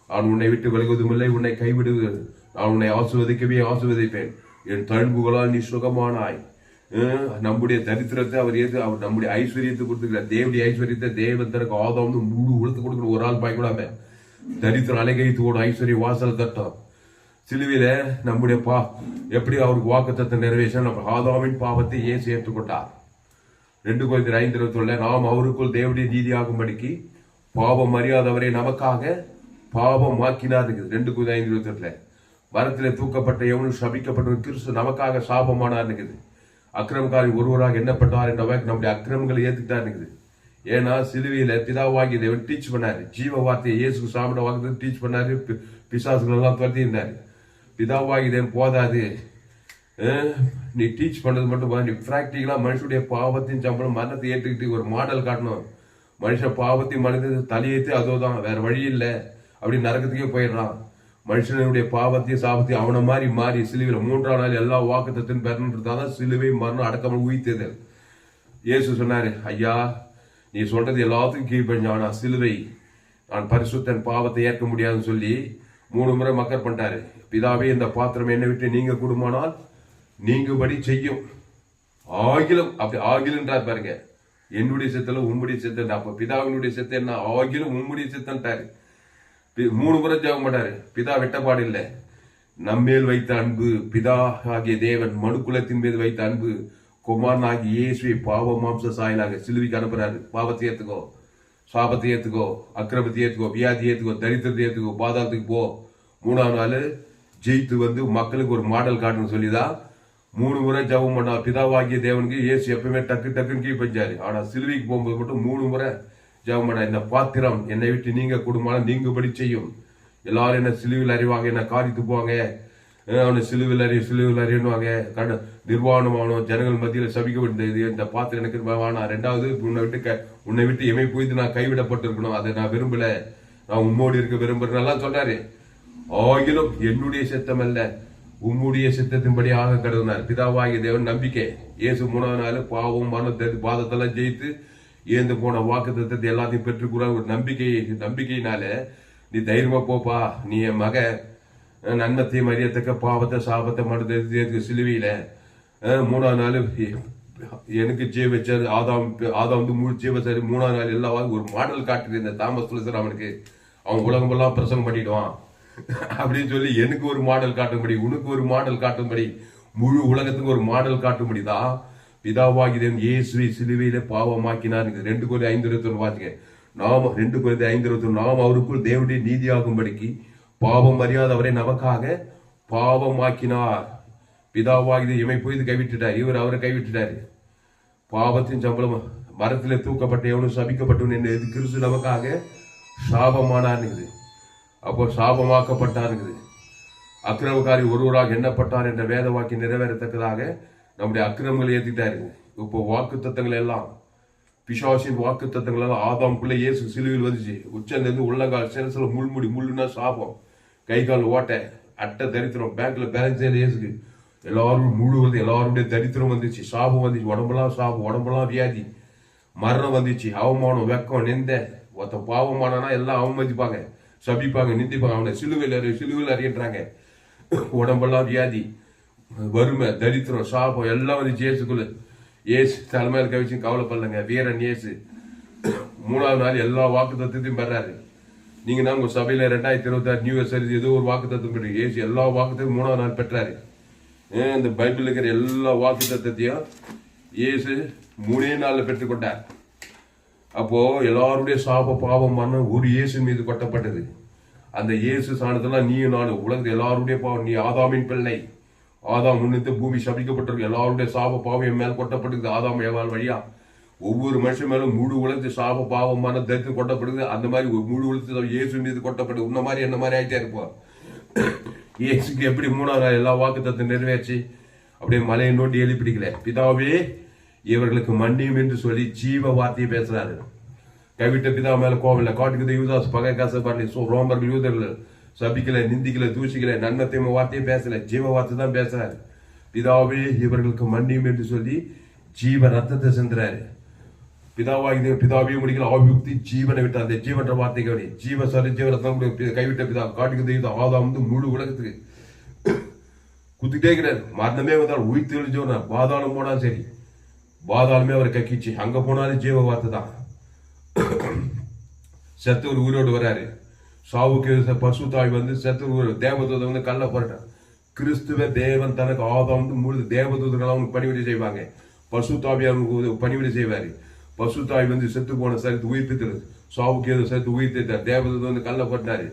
நான் உன்னை விட்டு விலகுவதும் இல்லை, உன்னை கைவிடுவது, நான் உன்னை ஆசுவதிக்கவே ஆசுவதிப்பேன், என் தழும்புகளால் நீ சுகமானாய். நம்முடைய தரித்திரத்தை அவர் நம்முடைய ஐஸ்வர்யத்தை கொடுத்துக்கிறார். தேவனுடைய ஐஸ்வர்யத்தை தேவன் தனக்கு ஆதாம் முழு உலகத்தை கொடுக்கணும். ஒரு ஆள் பயப்படாம தரித்திரம் அலைகைத்தோட ஐஸ்வர்ய வாசல் தட்டம். சிலுவையில நம்முடைய எப்படி அவருக்கு வாக்குத்தத்தம் நிறைவேற்ற நம்ம ஆதாமின் பாவத்தை இயேசு ஏற்றுக்கொண்டார். 2 Corinthians 5:21 நாம் அவருக்குள் தேவனுடைய நீதியாகும்படிக்கு பாவம் அறியாதவரை நமக்காக பாவம் ஆக்கினார். 2 Corinthians 5:28 மரத்திலே தூக்கப்பட்ட எவனும் சபிக்கப்பட்ட கிறிஸ்து நமக்காக சாபமானார் இருக்குது. அக்கிரமக்காரி ஒருவராக எண்ணப்பட்டார் என்ற நம்முடைய அக்கிரமங்களை ஏத்துக்கிட்டார் இருக்குது. ஏன்னா சிலுவையில பிதாவாகி தேவன் டீச் பண்ணாரு. ஜீவ வார்த்தையை இயேசு சாப்பிட வாக்கு டீச் பண்ணாரு. பிசாசுகள் எல்லாம் துரத்தி இருந்தாரு. பிதாவாகி தேவன் போதாது, நீ டீச் பண்ணது மட்டும் நீ பிராக்டிகலா மனுஷனுடைய பாவத்தின் சம்பளம் மரணத்தை ஏற்றுக்கிட்டு ஒரு மாடல் காட்டணும். மனுஷன் பாவத்தை மனித தலையேத்து அதோதான், வேற வழி இல்லை, அப்படி நரகத்துக்கே போயிடுறான். மனுஷனுடைய பாவத்தையும் சாபத்தையும் அவனை மாறி சிலுவையில் 3ஆம் நாள் எல்லா வாக்குத்தத்தின் பெறணுன்றதாதான் சிலுவை மரணம் அடக்காமல் உயிர்த்தது. இயேசு சொன்னாரு, ஐயா நீ சொல்றது எல்லாத்துக்கும் கீழ்ப்படிஞ்ச, ஆனா சிலுவை நான் பரிசுத்தன் பாவத்தை ஏற்க முடியாதுன்னு சொல்லி 3 முறை மக்கள் பண்ணிட்டாரு. பிதாவே இந்த பாத்திரம் என்னை விட்டு நீங்க கூடுமானால் நீங்கபடி செய்யும் ஆகிலும், அப்படி ஆகிலுன்றார் பாருங்க. என்னுடைய சித்தல உம்முடைய சித்தன். அப்ப பிதாவினுடைய சித்தம் என்ன? ஆகிலும் உம்முடைய சித்தன்ட்டாரு. 3 முறை ஜெபம் பண்ணாரு. பிதா வெட்டப்பாடு இல்லை. நம்மேல் வைத்த அன்பு, பிதா ஆகிய தேவன் மனுக்குலத்தின் மீது வைத்த அன்பு குமாரன் ஆகிய இயேசுவை பாவ மாம்ச சாயலாக சிலுவைக்கு அனுப்புறாரு. பாவத்தை ஏத்துக்கோ, சாபத்தை ஏத்துக்கோ, அக்கிரமத்தை ஏத்துக்கோ, வியாதி ஏத்துக்கோ, தரித்திரத்தை ஏத்துக்கோ, பாதாளத்துக்கு போ. 3ஆம் நாள் ஜெயித்து மக்களுக்கு ஒரு மாடல் காட்டணும்னு சொல்லிதான் 3 முறை ஜெபம் பண்ணா. பிதாவாகிய தேவனுக்கு இயேசு எப்பவுமே டக்குன்னு கீழ்ப்படிஞ்சாரு. ஆனா சிலுவைக்கு போகும்போது மட்டும் 3 முறை ஜெபம் பண்ண. இந்த பாத்திரம் என்னை விட்டு நீங்க குடும்பம் நீங்கபடி செய்யும். எல்லாரும் என்ன சிலுவில் அறிவாங்க, என்ன காரித்து போவாங்க, அவனை சிலுவில் அறிவாங்க, நிர்வாணம் ஆகணும், ஜனங்கள் மத்தியில் சபிக்க வேண்டியது. இந்த பாத்திரம் எனக்கு வேணாம். 2வது உன்னை விட்டு எமை போய்த்து நான் கைவிடப்பட்டிருக்கணும், அதை நான் விரும்பல, நான் உம்மோடு இருக்க விரும்புறேன் எல்லாம் சொல்றாரு. ஆகிலும் என்னுடைய சித்தம் அல்ல உம்முடைய சித்தத்தின்படி ஆக கருதினார். பிதாவாகிய தேவன் நம்பிக்கை. இயேசு 3ஆம் நாள் பாவம் மரணம் பாதத்தெல்லாம் ஜெயித்து ஏந்து போன வாக்கு தத்தத்தை எல்லாத்தையும் பெற்றுக்கூட ஒரு நம்பிக்கையினால நீ தைரியமா போப்பா, நீ என் மக நன்மத்தையும் அறியத்தக்க பாவத்தை சாபத்தை மனதை சிலுவையில 3ஆம் நாள் எனக்கு ஜீவச்சார். ஆதாம் முழு ஜீவச்சாரு. 3ஆம் நாள் எல்லா ஒரு மாடல் காட்டுது. இந்த தாமஸ் துளசர் அவனுக்கு அவன் உலகமெல்லாம் பிரசங்கம் பண்ணிடுவான் அப்படின்னு சொல்லி எனக்கு ஒரு மாடல் காட்டும்படி, உனக்கு ஒரு மாடல் காட்டும்படி, முழு உலகத்துக்கு ஒரு மாடல் காட்டும்படிதான் பிதாவாகி தேவன் இயேசுவை சிலுவையில பாவமாக்கினார். 2 Corinthians 5:21 வாசிங்க. 2 Corinthians 5:21 நாம் அவருக்குள் தேவனுடைய நீதியாகும்படிக்கு பாவம் அறியாதவரை நமக்காக பாவமாக்கினார். பிதாவாகி எமை போய் கைவிட்டுட்டார், இவர் அவரை கைவிட்டுட்டாரு. பாவத்தின் சம்பளம் மரத்திலே தூக்கப்பட்ட எவனும் சபிக்கப்பட்டவன் என்று கிறிஸ்து நமக்காக சாபமானார். அப்போ சாபமாக்கப்பட்டார். அக்கிரமக்காரி ஒருவராக எண்ணப்பட்டார் என்ற வேத வாக்கி நிறைவேறத்தக்கதாக நம்முடைய அக்கிரமங்களை ஏற்றிட்டாரு. இப்போ வாக்கு தத்தங்கள் எல்லாம் பிசாசின் வாக்கு தத்தங்கள் எல்லாம் ஆதாமுக்குள்ள இயேசு சிலுவையில் வந்துச்சு. உச்சந்திலிருந்து உள்ளங்கால் சில முள்முடி, முள்ளுனா சாபம், கை கால் ஓட்டை, அட்டை தரித்திரம், பேங்க்ல பேலன்ஸ் இயேசுக்கு எல்லாரும் முழுவது எல்லாருடைய தரித்திரம் வந்துச்சு, சாபம் வந்துச்சு, உடம்பெல்லாம் சாபம், உடம்பெல்லாம் வியாதி, மரணம் வந்துச்சு, அவமானம், வெக்கம், நிந்த. ஒருத்த பாவமானா எல்லாம் அவமதிப்பாங்க, சபிப்பாங்க, நிந்திப்பாங்க, அவனை சிலுவையில் அறியன்றாங்க. உடம்பெல்லாம் வியாதி, வறுமை, தரித்திரம், சாபம் எல்லாம் வந்து இயேசுக்குள்ள. இயேசு தலைமையில் கவிச்சு கவலைப்படலங்க. வீரன் இயேசு 3ஆம் நாள் எல்லா வாக்கு தத்துவத்தையும் பெறாரு. நீங்க உங்க சபையில 2026 நியூ இயர் ஏதோ ஒரு வாக்கு தத்துவம் பெற்று இயேசு எல்லா வாக்குத்தையும் 3ஆம் நாள் பெற்றாரு. இந்த பைபிள் இருக்கிற எல்லா வாக்கு தத்துவத்தையும் இயேசு 3 நாள்ல பெற்றுக்கொண்டார். அப்போ எல்லாருடைய சாப பாவம் மரணம் ஒரு இயேசு மீது கொட்டப்பட்டது. அந்த இயேசு சாணத்தெல்லாம் நீயும் நானும் உலகத்தில் எல்லாருடைய பாவம். நீ ஆதாமின் பிள்ளை. ஆதாம் முன்னிட்டு பூமி சபிக்கப்பட்டிருக்கு. எல்லாருடைய சாப பாவம் என் மேல் கொட்டப்படுது. ஆதாம் ஏவாள் வழியா ஒவ்வொரு மனுஷன் மேலும் முழு உலகத்து சாப பாவமான தரித்து கொட்டப்படுது. அந்த மாதிரி முழு உலகத்து இயேசு மீது கொட்டப்படுது. உன்ன மாதிரி என்ன மாதிரி ஆயிட்டே இருப்போம். இயேசுக்கு எப்படி 3ஆம் நாள் எல்லா வாக்குத்தத்தை நிறைவேற்றி அப்படியே மலையை நோண்டி எழுப்பிடிக்கல. பிதாவே இவர்களுக்கு மன்னியும் என்று சொல்லி ஜீவ வார்த்தையை பேசுறாரு. கைவிட்ட பிதா மேல கோவம் இல்லை. காட்டுக்கு யூதாஸ் பகை காசப்பாடி ரோமர்கள் யூதர்கள் சபிக்கல, நிந்திக்கல, தூசிக்கல, நன்மத்தையும் வார்த்தையும் பேசல, ஜீவ வார்த்தை தான் பேசுறாரு. பிதாவே இவர்களுக்கு மன்னியும் என்று சொல்லி ஜீவ ரத்தத்தை சென்றாரு. பிதாவாகி பிதாவையும் முடிக்கல ஆவியுக்தி ஜீவனை விட்டு அந்த ஜீவன்ற வார்த்தைக்கு ஜீவ சரி ஜீவரத்தான் கைவிட்ட பிதா காட்டுக்கு ஆதாம் முழு உலகத்துக்கு குத்திட்டே இருக்கிறார். மரணமே வந்தாலும் உயிர் தெளிஞ்சோன்னா பாதாளம் போனாலும் சரி, பாதாளமே அவரை கக்கிச்சு. அங்க போனாலும் ஜீவ வார்த்தை தான். செத்தவர் உயிரோடு வராரு. சாவுக்கு பசுத்தாய் செத்தவர் தேவதூதன் கல்ல போறான். கிறிஸ்துவ தேவன் தனக்கு ஆதாம் முழு தேவதூதர்கள் அவனுக்கு பணிவிடை செய்வாங்க. பசுத்தாவி அவனுக்கு பணிவிடை செய்வாரு. பசுத்தாய் செத்து போன சரித்து உயிர்ப்பித்தது. சாவுக்கு சேர்த்து உயிர்த்தார். தேவதூதன் கல்ல போட்டாரு.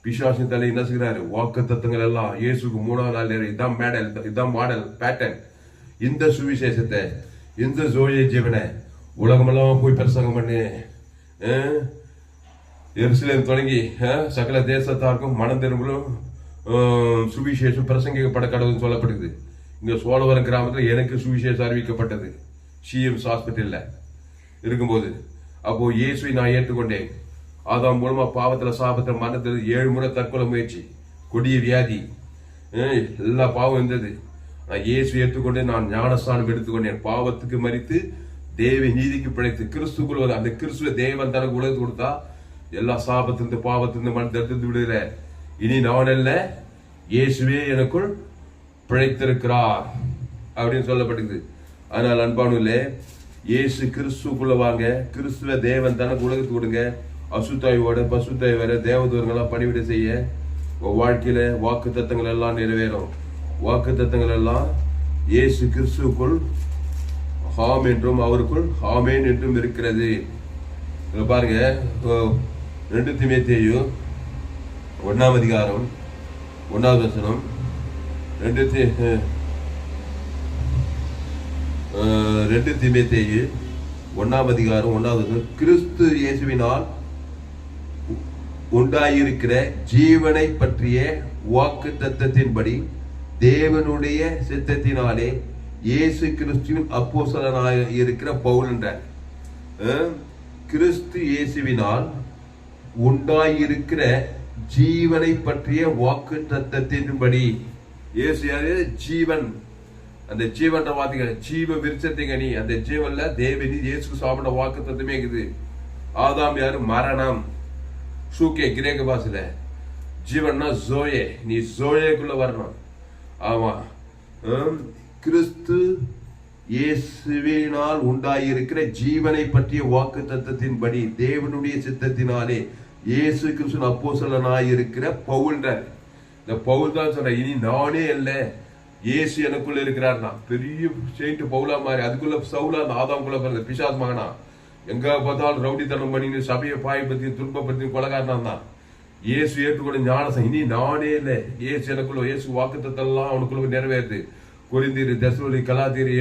பிசாசின் தலை நசுகிறாரு. வாக்கு தத்துவங்கள் எல்லாம் இயேசுக்கு 3ஆம் நாள் இதான் மேடல், இதான் மாடல் பேட்டர்ன். இந்த சுவிசேஷத்தை, இந்த ஜோய ஜீவனை உலகமெல்லாம் போய் பிரசங்கம் பண்ணி எருசலேம் தொடங்கி சகல தேசத்தாருக்கும் மனம் திரும்பலும் சுவிசேஷம் பிரசங்கிக்கப்பட கடவுள்னு சொல்லப்படுது. இங்க சோழவரம் கிராமத்தில் எனக்கு சுவிசேஷம் அறிவிக்கப்பட்டது. சிஎம்ஸ் ஹாஸ்பிட்டல்ல இருக்கும்போது அப்போ இயேசுவை நான் ஏற்றுக்கொண்டேன். ஆதாம் மூலமா பாவத்துல சாபத்துல மரணத்தில் 7 முறை தற்கொலை முயற்சி, கொடிய வியாதி, எல்லா பாவம் இருந்தது. நான் இயேசு ஏற்றுக்கொண்டு நான் ஞானஸ்தானம் எடுத்துக்கொண்டேன். பாவத்துக்கு மரித்து தேவ நீதிக்கு பிழைத்து கிறிஸ்துக்குள் அந்த கிறிஸ்துவ தேவன் தனக்கு உலகத்து கொடுத்தா எல்லா சாபத்திலிருந்து பாவத்திலிருந்து மனத்திலிருந்து விடுகிற. இனி நான் அல்ல, இயேசுவே எனக்குள் பிழைத்திருக்கிறார் அப்படின்னு சொல்லப்படுது. ஆனால் அன்பானுலே இயேசு கிறிஸ்துக்குள்ள வாங்க. கிறிஸ்துவ தேவன் தனக்கு உலகத்து கொடுங்க. அசுத்தாயோட பசுத்தாய் வர தேவதூர்களெல்லாம் பணிவிடை செய்ய வாழ்க்கையில வாக்கு தத்தங்கள் எல்லாம் நிறைவேறும். வாக்கு தத்தங்கள் எல்லாம் இயேசு கிறிஸ்துக்குள் ஹாம் என்றும் அவருக்குள் ஹாமேன் என்றும் இருக்கிறது. பாருங்க 2 தீமோத்தேயு 1ஆம் அதிகாரம் 1வது வசனம். 2 தீமோத்தேயு 1ஆம் அதிகாரம் 1வது வசனம். கிறிஸ்து இயேசுவினால் உண்டாயிருக்கிற ஜீவனை பற்றிய வாக்கு தத்தத்தின்படி தேவனுடைய சித்தத்தினாலே இயேசு கிறிஸ்துவின் அப்போஸ்தலனாய் இருக்கிற பவுல் என்றார். கிறிஸ்து இயேசுவினால் உண்டாயிருக்கிற ஜீவனை பற்றிய வாக்கு தத்தத்தின்படி. இயேசு யாரு? ஜீவன். அந்த ஜீவன்ற வார்த்தைகள் ஜீவ விருட்சத்தை கனி. அந்த ஜீவன்ல தேவனி இயேசு சாப்பிட வாக்கு தத்துவமே இருக்குது. ஆதாம் யாரு? மரணம். சூக்கே கிரேக்க பாசையில ஜீவன்னா ஜோயே. நீ ஜோயேக்குள்ள வரணும். ஆமா, கிறிஸ்து இயேசுவினால் உண்டாயிருக்கிற ஜீவனை பற்றிய வாக்கு தத்தத்தின்படி தேவனுடைய சித்தத்தினாலே இயேசு கிறிஸ்து அப்போஸ்தலனாய் இருக்கிற பவுல்ன்றார். இந்த பவுல் தான் சொல்ற, இனி நானே அல்ல, இயேசு எனக்குள்ள இருக்கிறார்னா. பெரிய செயின்ட் பவுலா மாதிரி. அதுக்குள்ள சவுலா அந்த ஆதாம்குள்ள பிறந்த பிசாஸ் மகனா. எங்க பார்த்தாலும் ரவுடித்தனம் பண்ணி சபையை பாயப்பத்தி துன்பப்படுத்தி கொலகாரனா தான். இயேசு ஏற்றுக்கொண்ட ஞானசம். இனி நானே இல்லை, இயேசு எனக்குள்ள. இயேசு வாக்குத்தத்தெல்லாம் அவனுக்குள்ள நிறைவேறுது. கொரிந்தீர், தெசலோனி, கலாத்தீர்,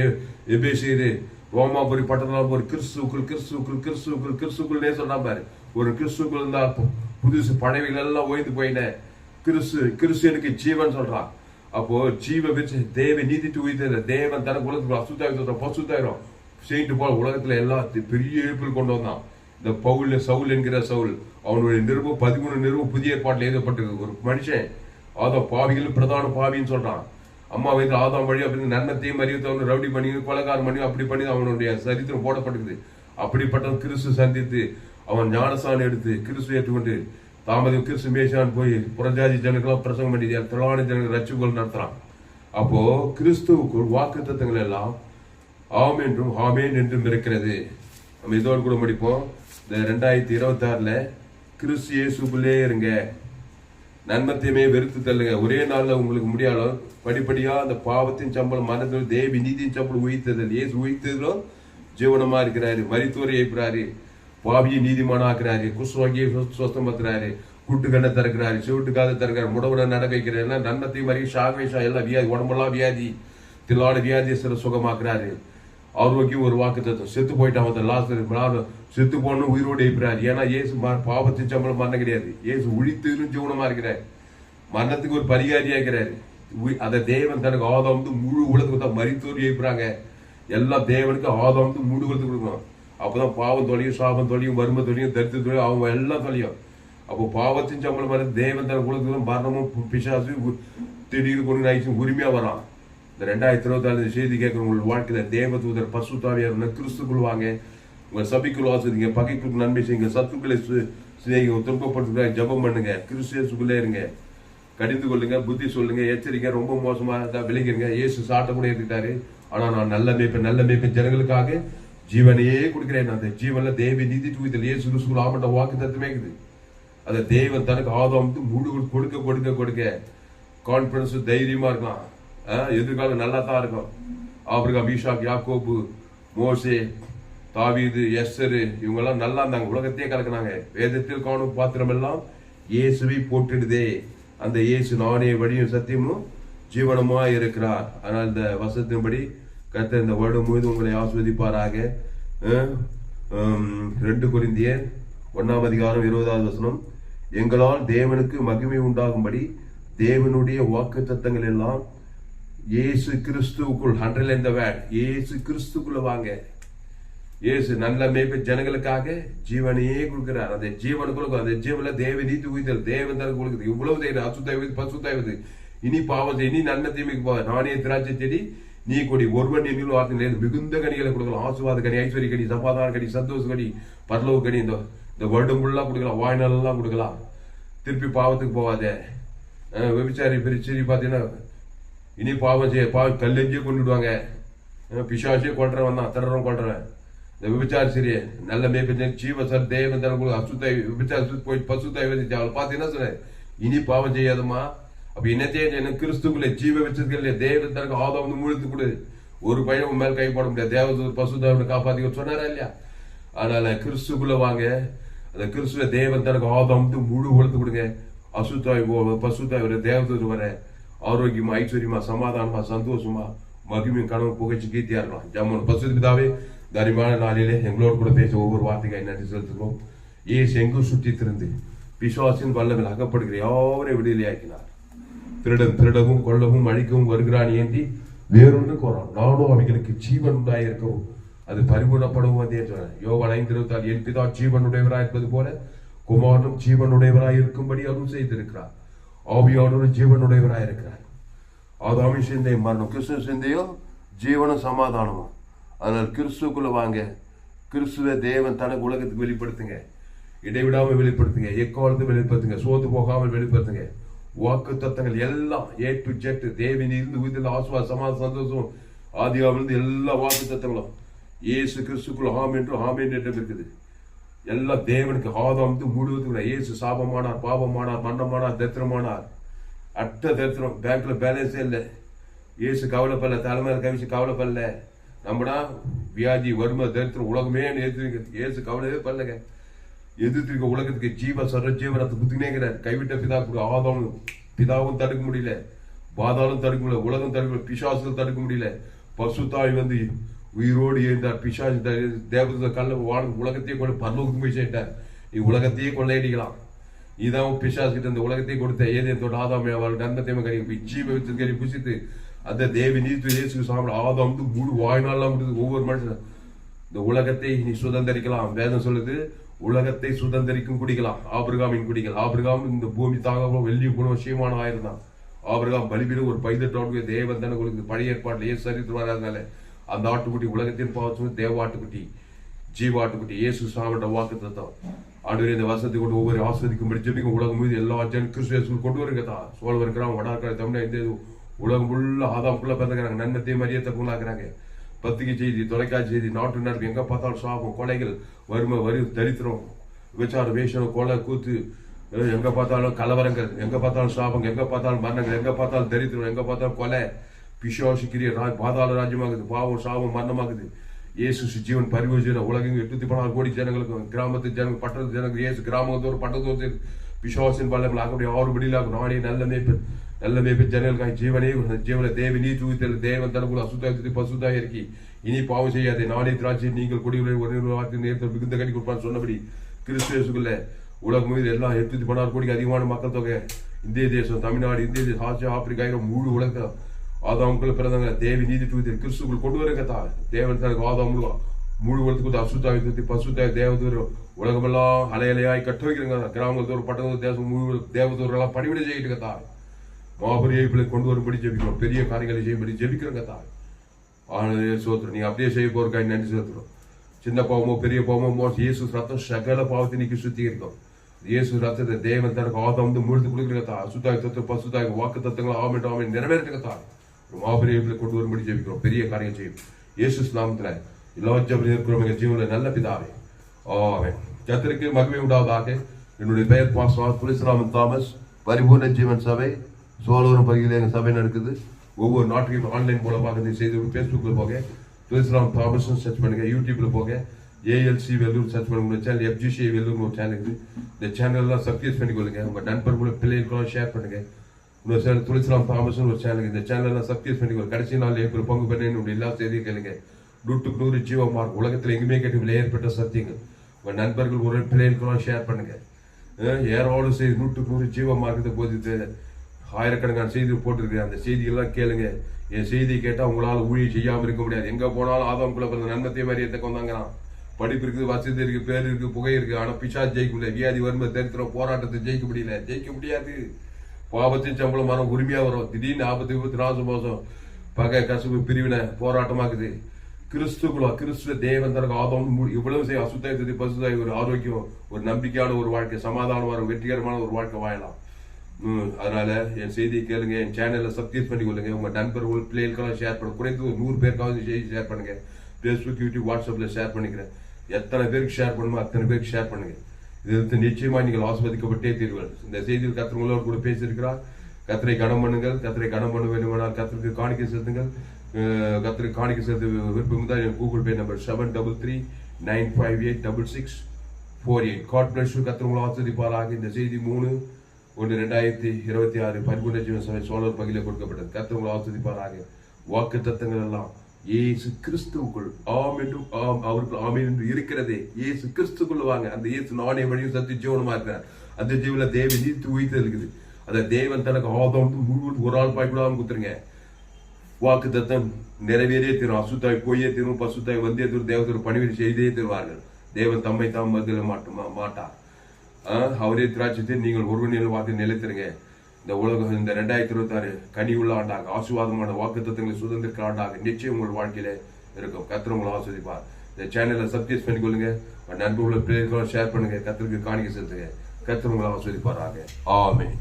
எபேசியர், ரோமாபுரி பட்டணம் ஒரு கிறிஸ்துக்குள் கிறிஸ்துக்குள் கிறிஸ்துக்குள் கிறிஸ்துக்குள்ளே சொன்னா பாரு. ஒரு கிறிஸ்துக்குள் இருந்தா புதுசு பழவைகள் எல்லாம் ஓய்ந்து போயின. கிறிஸ்து எனக்கு ஜீவன் சொல்றான். அப்போ ஜீவ வச்சு தேவ நீதிட்டு உயிர்த்த தேவன் தனக்கு உலகத்துக்கு அசுத்தாயிரம் பசுத்தாயிரம் செய்யிட்டு போல உலகத்துல எல்லாத்தையும் பெரிய எழுப்பில் கொண்டு வந்தான். இந்த சவுல் என்கிற சவுல் அவனுடைய நிருபம் 13 நிருபம் புதிய ஏற்பாட்டில் எழுதப்பட்டிருக்கு. ஒரு மனுஷன் ஆதாம் பாவிகள் பிரதான பாவின்னு சொல்றான். அம்மா வயது ஆதாம் வழி அப்படின்னு நன்மத்தையும் அறிவித்தவன் ரவுடி பண்ணி கொலகாரம் பண்ணி அப்படி பண்ணி அவனுடைய சரித்திரம் போடப்பட்டிருக்குது. அப்படிப்பட்ட கிறிஸ்து சந்தித்து அவன் ஞானசான் எடுத்து கிறிஸ்து ஏற்றுக்கொண்டு தாமதம் கிறிஸ்து மேஷான் போய் புறஜாதி ஜனங்களாம் பிரசங்கம் பண்ணி திரளான ஜனங்கள் ரட்சிப்புகள் நடத்துறான். அப்போ கிறிஸ்துவுக்குள் வாக்கு தத்தங்கள் எல்லாம் ஆம் என்றும் ஆமேன் என்றும் இருக்கிறது. நம்ம இதோடு கூட முடிப்போம். இந்த 2026 கிறிஸ்து இயேசுக்குள்ளே இருங்க. நன்மத்தையுமே வெறுத்து தள்ளுங்க. ஒரே நாள்ல உங்களுக்கு முடியாலும் படிப்படியா அந்த பாவத்தின் சம்பளம் மரணத்தில் தேவி நீதியின் சம்பளம் உயிர்த்ததில் இயேசு உயிர்த்ததிலும் ஜீவனமா இருக்கிறாரு. மரித்தோரை எழுப்புறாரு, பாவியை நீதிமான ஆக்குறாரு, குஷ்வாகியை சுத்தமாக்குறாரு, குட்டு கண்ணை திறக்கிறாரு, செவிட்டு காதை திறக்கிறாரு, முடவனை நட வைக்கிறாரு, எல்லாம் நன்மத்தையும் மாதிரி ஷாகவேஷா எல்லாம் வியாதி, உடம்பெல்லாம் வியாதி, தில்லாட வியாதியஸ்தரை சுகமாக்குறாரு. ஆரோக்கியம் ஒரு வாக்கு தத்துவம். செத்து போயிட்டான் லாஸ்ட், செத்து போன உயிரோடு இருக்கிறார். ஏன்னா இயேசு பாவத்தின் சம்பளம் மரணம் கிடையாது. இயேசு உழித்திலும் ஜீவனமா இருக்கிறார், மரணத்துக்கு ஒரு பரிகாரியா இருக்கிறாரு. அதை தேவன் தனக்கு ஆதாம் முழு உலகத்துக்கு தான் மரித்தோர் எழுப்புறாங்க. எல்லாம் தேவனுக்கு ஆதாம் முழு உலகத்துக்கு கொடுக்கணும். அப்பதான் பாவம் தொழியும், சாபம் தொழியும், வறுமை தொழியும், தரித்திர தொழியும், அவங்க எல்லாம் தொழியும். அப்போ பாவத்தின் சம்பளம் வர தேவன் தனக்கு உலகத்துக்கு மரணமும் பிசாசு திடீர்னு கொண்டு ஆயிடுச்சு உரிமையா வரான். இந்த 2024 செய்தி கேட்கிற உங்கள் வாழ்க்கையில தேவதூதர் பசுத்தாவியார் கிறிஸ்துக்குள் வாங்க, உங்க சபைக்குள் வாசிங்க, பகைக்குள் நன்மை செய்யுங்க, சத்துக்களை சிநேகிங்க, துன்பப்படுத்துங்க, ஜபம் பண்ணுங்க, கிறிஸ்துக்குள்ளே இருங்க, கடிந்து கொள்ளுங்க, புத்தி சொல்லுங்க, எச்சரிக்கை, ரொம்ப மோசமா விளைக்கிறீங்க. இயேசு சாட்டை கூட எடுத்துட்டாரு. ஆனா நான் நல்ல மேய்ப்பன் ஜனங்களுக்காக ஜீவனையே கொடுக்கிறேன். அந்த ஜீவன்ல தேவ நீதி தூய்தல் இயேசு கிறிஸ்துக்குள் ஆமட்ட வாக்கு தத்துவமே இருக்குது. அதை தேவன் தனக்கு ஆதாம் முழு கொடுக்க கொடுக்க கொடுக்க கான்பிடன்ஸ் தைரியமா இருக்கலாம். எதிர்காலம் நல்லா தான் இருக்கும். ஆபிரகாம், ஈசாக், யாக்கோபு, மோசே, தாவீது, எஸ்தரு இவங்கெல்லாம் நல்லா இருந்தாங்க, உலகத்தையே கலக்கினாங்க. வேதத்தில் காணும் பாத்திரம் எல்லாம் இயேசுவை போட்டுடுதே. அந்த இயேசு நானே வழியும் சத்தியமும் ஜீவனமா இருக்கிறார். ஆனால் இந்த வசனத்தின்படி கர்த்தர் இந்த வருடம் முழுவதும் உங்களை ஆஸ்வதிப்பாராக. 2 கொரிந்தியர் 1:20 எங்களால் தேவனுக்கு மகிமை உண்டாகும்படி தேவனுடைய வாக்கு தத்தங்கள் எல்லாம் இயேசு கிறிஸ்துவுக்குள், 100 இந்த வேர்ட், இயேசு கிறிஸ்துக்குள்ள வாங்க. இயேசு நல்ல மேய்ப்பு ஜனங்களுக்காக ஜீவனையே கொடுக்கிறார். அந்த ஜீவனுக்குள்ள, அந்த ஜீவன்ல தேவ நீதி உயிர்த்தல் தேவன் தான் கொடுக்குது. இவ்வளவு தைரியம், அசுத்தாய்வது பசுத்தாய்வது, இனி பாவம் இனி நன்மை தீமைக்கு போவ, நானே திராட்சை செடி நீ கொடி, ஒருவன் என்னில் வார்த்தை மிகுந்த கனிகளை கொடுக்கலாம். ஆசுவாத கனி, ஐஸ்வர்ய கனி, சமாதான கனி, சந்தோஷ கனி, பரலோக கனி, இந்த வருடம் ஃபுல்லா கொடுக்கலாம், வாழ்நாளெல்லாம் கொடுக்கலாம். திருப்பி பாவத்துக்கு போவாத. விபச்சாரி பிரிச்சு பாத்தீங்கன்னா இனி பாவம் செய்ய கல்லெஞ்சே கொண்டுடுவாங்க. பிசாசே கொள்றவன் தான், திறறம் கொள்றவன். இந்த விபச்சார சிறிய நல்ல மேய்ப்ப ஜீவசர் தேவன் தனக்கு அசுத்தாய் விபச்சார போய் பசுத்தாய் வந்துச்சு. அவளை பார்த்தீங்கன்னா சொன்ன இனி பாவம் செய்யாதமா. அப்ப என்னத்தையே கிறிஸ்துக்குள்ளே ஜீவ வச்சதுக்கு தேவன் தனக்கு ஆதாம் முழுத்து கொடு. ஒரு பையன் மேல் கை போட முடியாது. தேவ பசுத்தாவை காப்பாத்தி சொன்னாரா இல்லையா? அதனால கிறிஸ்துக்குள்ள வாங்க. அந்த கிறிஸ்துவ தேவன் தனக்கு ஆதாம் முழு உழுத்து கொடுங்க. அசுத்தாய் பசுத்தாய் வர, தேவதூர் வர, ஆரோக்கியமா, ஐஸ்வர்யமா, சமாதானமா, சந்தோஷமா, மகிமையும் கனவு புகைச்சு கீர்த்தியா இருக்கலாம். ஜம்மு பசு பிதாவே, தரிமான நாளிலே எங்களோடு கூட பேச ஒவ்வொரு வார்த்தைக்காய் நன்றி செலுத்துகிறோம். ஏசு எங்கும் சுற்றி திருந்து பிசாசின் வல்லவில் அகப்படுகிற யாவரையும் விடுதலையாக்கினார். திருடவும் கொள்ளவும் அழிக்கவும் வருகிறான் ஏந்தி வேறொன்று கோரான், நானும் அவைகளுக்கு ஜீவன் உண்டாயிருக்கவும் அது பரிபூர்ணப்படவும் வந்தே சொன்னார். யோவான் 5:26 என் பிதா ஜீவனுடையவராய் இருப்பது போல குமாரனும் ஜீவனுடையவராய் இருக்கும்படி அருள் செய்திருக்கிறார். ஆவியானவரும் ஜீவனுடையவராய் இருக்கிறார். ஆதாமின் சிந்தையும் மரணம், கிறிஸ்துவ சிந்தையும் ஜீவனும் சமாதானமும். அதனால் கிறிஸ்துக்குள்ள வாங்க. கிறிஸ்துவ தேவன் தனக்கு உலகத்துக்கு வெளிப்படுத்துங்க. இடைவிடாம வெளிப்படுத்துங்க, எக்காலத்து வெளிப்படுத்துங்க, சோர்ந்து போகாமல் வெளிப்படுத்துங்க. வாக்கு தத்தங்கள் எல்லாம் A to Z தேவன் இருந்து உயிரில் ஆசுவா சமாதான சந்தோஷம் ஆதியாவிலிருந்து எல்லா வாக்கு தத்தங்களும் இயேசு கிறிஸ்துக்குள்ள ஆமென் என்று இருக்குது. எல்லாம் தேவனுக்கு ஆதாம் முழுவதும். இயேசு சாபமானார், பாவமானார், மரணமானார், தரித்திரமானார், அட்ட தரித்திரம், பேங்க்ல பேலன்ஸே இல்லை. இயேசு கவலைப்படல, தலைமையில கவிச்சு கவலைப்படல. நம்மடா வியாதி, வறுமை, தரித்திரம் உலகமே எதிர்த்து இயேசு கவலையே பண்ணலங்க. எதிர்த்திருக்க உலகத்துக்கு ஜீவ சர ஜீவனத்தை குத்தினேங்கிறார். கைவிட்ட பிதா ஆதாம் பிதாவும் தடுக்க முடியல, பாதாளும் தடுக்க முடியல, உலகம் தடுக்க முடியல, பிசாசுகள் தடுக்க முடியல. பசுத்தாய் வந்து உயிரோடு இருந்தார். பிசாசு தேவத கல்ல உலகத்தையே கொண்டு பரலோகத்துக்கு போய் சேர்த்தார். நீ உலகத்தையே கொள்ளையடிக்கலாம். இதான் பிசாசு கிட்ட இந்த உலகத்தையே கொடுத்த ஏதேத்தோட ஆதாம் அவள் நன்மத்தையும் கறி ஜீவ வச்சு கறி புசித்து அந்த தேவி நீத்து இயேசு சாப்பிட ஆதாம் முழு வாய்நாள்லாம் முடியுது. ஒவ்வொரு மனுஷன் இந்த உலகத்தை நீ சுதந்திரிக்கலாம். வேதம் சொல்லுது உலகத்தை சுதந்திரிக்கும் குடிக்கலாம். ஆபிரகாமின் குடிகள். ஆபிரகாம் இந்த பூமி தாக வெள்ளி குணவசியமான ஆயிருந்தான். ஆபிரகாம் பலிபீடம் ஒரு பைதட்டோடு தேவன் தானே கொடுக்குது. பழைய ஏற்பாட்டில் ஏசு சரித்து வராதனால அந்த ஆட்டுக்குட்டி உலகத்தின் பாவம் தேவ ஆட்டுக்குட்டி, ஜீவ ஆட்டுக்குட்டி, இயேசு சாமிட்ட வாக்கு தத்தம். ஆண்டு இந்த வருஷத்தை கொண்டு ஒவ்வொரு ஆஸ்வதிக்கும்படி ஜெபிக்கும். உலகம் மீது எல்லா ஜன கிறிஸ்துவ கொண்டு வருங்க தான். சோழ இருக்கிறான், வடாக்கிற தமிழ் இந்த உலகம் ஃபுல்லா ஆதாம் ஃபுல்லா பிறந்துக்கிறாங்க. நன்மத்தையும் மரியத்தை புண்ணாக்குறாங்க. பத்திரிகை செய்தி, தொலைக்காட்சி செய்தி, நாட்டு நடப்பு எங்க பார்த்தாலும் சாபம், கொலைகள், வறுமை, தரித்திரம், விபச்சாரம், வேஷம், கொலை, கூத்து, எங்க பார்த்தாலும் கலவரங்கள், எங்க பார்த்தாலும் சாபம், எங்க பார்த்தாலும் மரணங்கள், எங்க பார்த்தாலும் தரித்திரம், எங்க பார்த்தாலும் கொலை, பிசாசுக்கிரிய பாதாள ராஜ்யமாகுது. பாவம், சாபம், மரணமாகுது. இயேசு ஜீவன் பரிவர்த்தனை உலகம் 816 கோடி ஜனங்களுக்கும், கிராமத்து ஜனங்கள், பட்டணத்து ஜனங்கள், இயேசு கிராமத்தோடு பட்டத்தோடு பிசாசின் வல்லமைகள் ஆகவே ஆறு படியிலாக நானே நல்ல மேய்ப்பு ஜனங்களுக்காய் ஜீவனை தேவி நீ தூவித்தல் தேவன் தனக்குள்ள அசுத்தாய் பசுத்தாய் இருக்கி இனி பாவம் செய்யாதே நானே திராட்சை நீங்கள் கொடிகளை ஒரு நேரத்தில் மிகுந்த கட்டி கொடுப்பான்னு சொன்னபடி கிறிஸ்துக்குள்ள உலகம் மீது எல்லாம் 816 கோடிக்கு அதிகமான மக்கள் தொகை இந்திய தேசம் தமிழ்நாடு இந்திய தேசம் ஆசியா ஆப்பிரிக்கா முழு உலகம் ஆதாமுக்குள்ள பிறந்தவங்க தேவி நீதி தூவித்தல் கிறிஸ்துக்குள் கொண்டு வரங்கத்தா தேவன் தனக்கு ஆதாம் முழு உலகத்துக்கு அசுத்தாய் பசுத்தாய் தேவதூர் உலகமெல்லாம் அலையாய் கட்ட வைக்கிறங்க கிராமங்கள் தோறும் பட்டணம் தேசம் முழு தேவதூரெல்லாம் பணிவிடை செய்யிட்டு இருக்கத்தா மாபெரிய கொண்டு வரும்படி ஜெபிக்கிறோம் பெரிய காரியங்களை செய்யும்படி ஜெபிக்கிறோங்க தா ஆனதே சோத்திரம் நீ அப்படியே செய்ய போறக்காய் நன்றி சோத்திரம் சின்ன பாவமோ பெரிய பாவமோ இயேசு ரத்தம் சகல பாவத்தை நீக்கி சுத்திகரிக்கும் இயேசு ரத்தத்தை தேவன் தனக்கு ஆதாம் முழுத்து கொடுக்கிறதா அசுத்தாய் தத்துவ பசுத்தாய் வாக்கு தத்துவங்கள் ஆமென் நிறைவேற்றா ஒரு மாபெரிய கொண்டு வரும்படி ஜெபிக்கிறோம் பெரிய காரியம் செய்யும் இயேசு நாமத்துல எல்லா ஜபம் இருக்கிறோம் எங்க ஜீவனில் நல்ல பிதாவே ஆமென் கர்த்தருக்கு மகிமை உண்டாவதாக என்னுடைய பெயர் பாஸ்டர் துளசிராமன் தாமஸ் பரிபூர்ண ஜீவன் சபை சோழவரம் பகுதியில் எங்கள் சபை நடக்குது ஒவ்வொரு நாட்டிலையும் ஆன்லைன் மூலமாக இந்த செய்தி ஃபேஸ்புக்கில் போக துளசிராம் தாமஸ் சர்ச் பண்ணுங்க யூடியூப்ல போக ஏஎல்சி வெல்லூர் சர்ச் பண்ணுங்க சேனல் எஃப்ஜிசி வெல்லூர் ஒரு சேனல் இருக்குது இந்த சேனல்லாம் சப்ஸ்கிரைப் பண்ணிக்கொள்ளுங்க உங்க நண்பர்களும் பிள்ளைகளுக்கும் ஷேர் பண்ணுங்க இன்னொரு சேனல் துளசிராம் தாமஸ் ஒரு சேனல் இந்த சேனல்லாம் சப்ஸ்கிரைப் பண்ணிக்கொள்ளுங்க கடைசி நாள் ஏப்ரல் பங்கு பெற்ற எல்லா செய்தியும் கேளுங்க 100 ஜீவமார்க் உலகத்தில் எங்குமே கேட்டு விலையேற்பட்ட சத்தியங்கள் உங்க நண்பர்கள் ஒரு பிள்ளைகளுக்கும் ஷேர் பண்ணுங்க ஏரோடு செய்து 100 ஜீவமார்க்கத்தை போதித்து ஆயிரக்கணக்கான செய்தி போட்டிருக்கு அந்த செய்திகள்லாம் கேளுங்க என் செய்தியை கேட்டால் உங்களால் ஊழியம் செய்யாமல் இருக்க முடியாது எங்க போனாலும் ஆதாம்குள்ள பிறந்த நன்மத்தை மாதிரி எத்தக்க வந்தாங்கிறான் படிப்பு இருக்குது வசதி இருக்கு பேர் இருக்கு புகை இருக்கு ஆனா பிசா ஜெயிக்க முடியல வியாதி வறுமை தரித்திரம் போராட்டத்தை ஜெயிக்க முடியாது பாவத்தின் சம்பளம் மரம் உரிமையா வரும் திடீர்னு 40 நாசம் மோசம் பகை கசப்பு பிரிவினை போராட்டமாக்குது கிறிஸ்துவ தேவன் தனக்கு ஆதாம் இவ்வளவு செய்ய அசுத்தாயத்தை பசுதாய் ஒரு ஆரோக்கியம் ஒரு நம்பிக்கையான ஒரு வாழ்க்கை சமாதானமான வெற்றிகரமான ஒரு வாழ்க்கை வாழலாம் அதனால என் செய்தியை கேளுங்க என் சேனலை சப்ஸ்கிரைப் பண்ணி கொள்ளுங்க உங்க நண்பர்கள் பிள்ளைகளுக்கெல்லாம் ஷேர் பண்ணுங்க குறைந்து ஒரு 100 பேருக்காவது செய்தி ஷேர் பண்ணுங்க ஃபேஸ்புக் யூடியூப் வாட்ஸ்அப்ல ஷேர் பண்ணிக்கிறேன் எத்தனை பேருக்கு ஷேர் பண்ணுமோ அத்தனை பேருக்கு ஷேர் பண்ணுங்க இது நிச்சயமா நீங்கள் ஆஸ்வதிக்கப்பட்டே தீர்வுகள் இந்த செய்தியில் கத்திரங்களோடு கூட பேசியிருக்கிறார் கத்திரை கனம் பண்ணுங்கள் கத்திரை கனம் பண்ண வேண்டுமானால் கத்திற்கு காணிக்கை செலுத்துங்கள் கத்திற்கு காணிக்கை செலுத்த விருப்பம் தான் என் Google Pay number 7395866648 God bless you கத்திரங்களை ஆஸ்வதிப்பாராக இந்த செய்தி 3/1/2026 பரிபூர்ண ஜீவன் சபை சோழர் பகுதியில் கொடுக்கப்பட்டது கத்திரங்களை ஆஸ்வதிப்பாராக வாக்கு தத்தங்கள் எல்லாம் இயேசு கிறிஸ்துவுக்குள் ஆம் என்றும் ஆம் அவருக்கு ஆமீன் என்று இருக்கிறதே இயேசு கிறிஸ்துக்குள்ள வாங்க அந்த இயேசு நானே வழியும் சத்திய ஜீவனமா இருக்கிறார் அந்த ஜீவன தேவன் நீத்து உயிர்த்து இருக்குது அந்த தேவன் தனக்கு ஆதாம் முழு ஒரு ஆள் பாய்க்கூடாம குத்துருங்க வாக்கு தத்தம் நிறைவேறியே தீரும் அசுத்தாய் போயே தீரும் பசுத்தாய் வந்தே தீரும் தேவதூர் பணிவிடை செய்தே தருவார்கள் தேவன் தம்மை தாம் பதில மாட்டார் அவரே திராட்சத்தை நீங்கள் ஒருவனில் வாக்கு நிலைத்திருங்க இந்த உலகம் இந்த 2026 கனி உள்ள ஆண்டாக ஆசீர்வாதமான வாக்கு தத்தங்களை சுதந்திர ஆண்டாக நிச்சயம் உங்கள் வாழ்க்கையில இருக்கும் கர்த்தர் உங்களை ஆஸ்வதிப்பார் இந்த சேனலை சப்ஸ்கிரைப் பண்ணிக்கொள்ளுங்க நண்பர்களை பிள்ளைகளும் ஷேர் பண்ணுங்க கர்த்தருக்கு காணிக்கை செலுத்துங்க கர்த்தர் உங்களை ஆஸ்வதிப்பாராக ஆமென்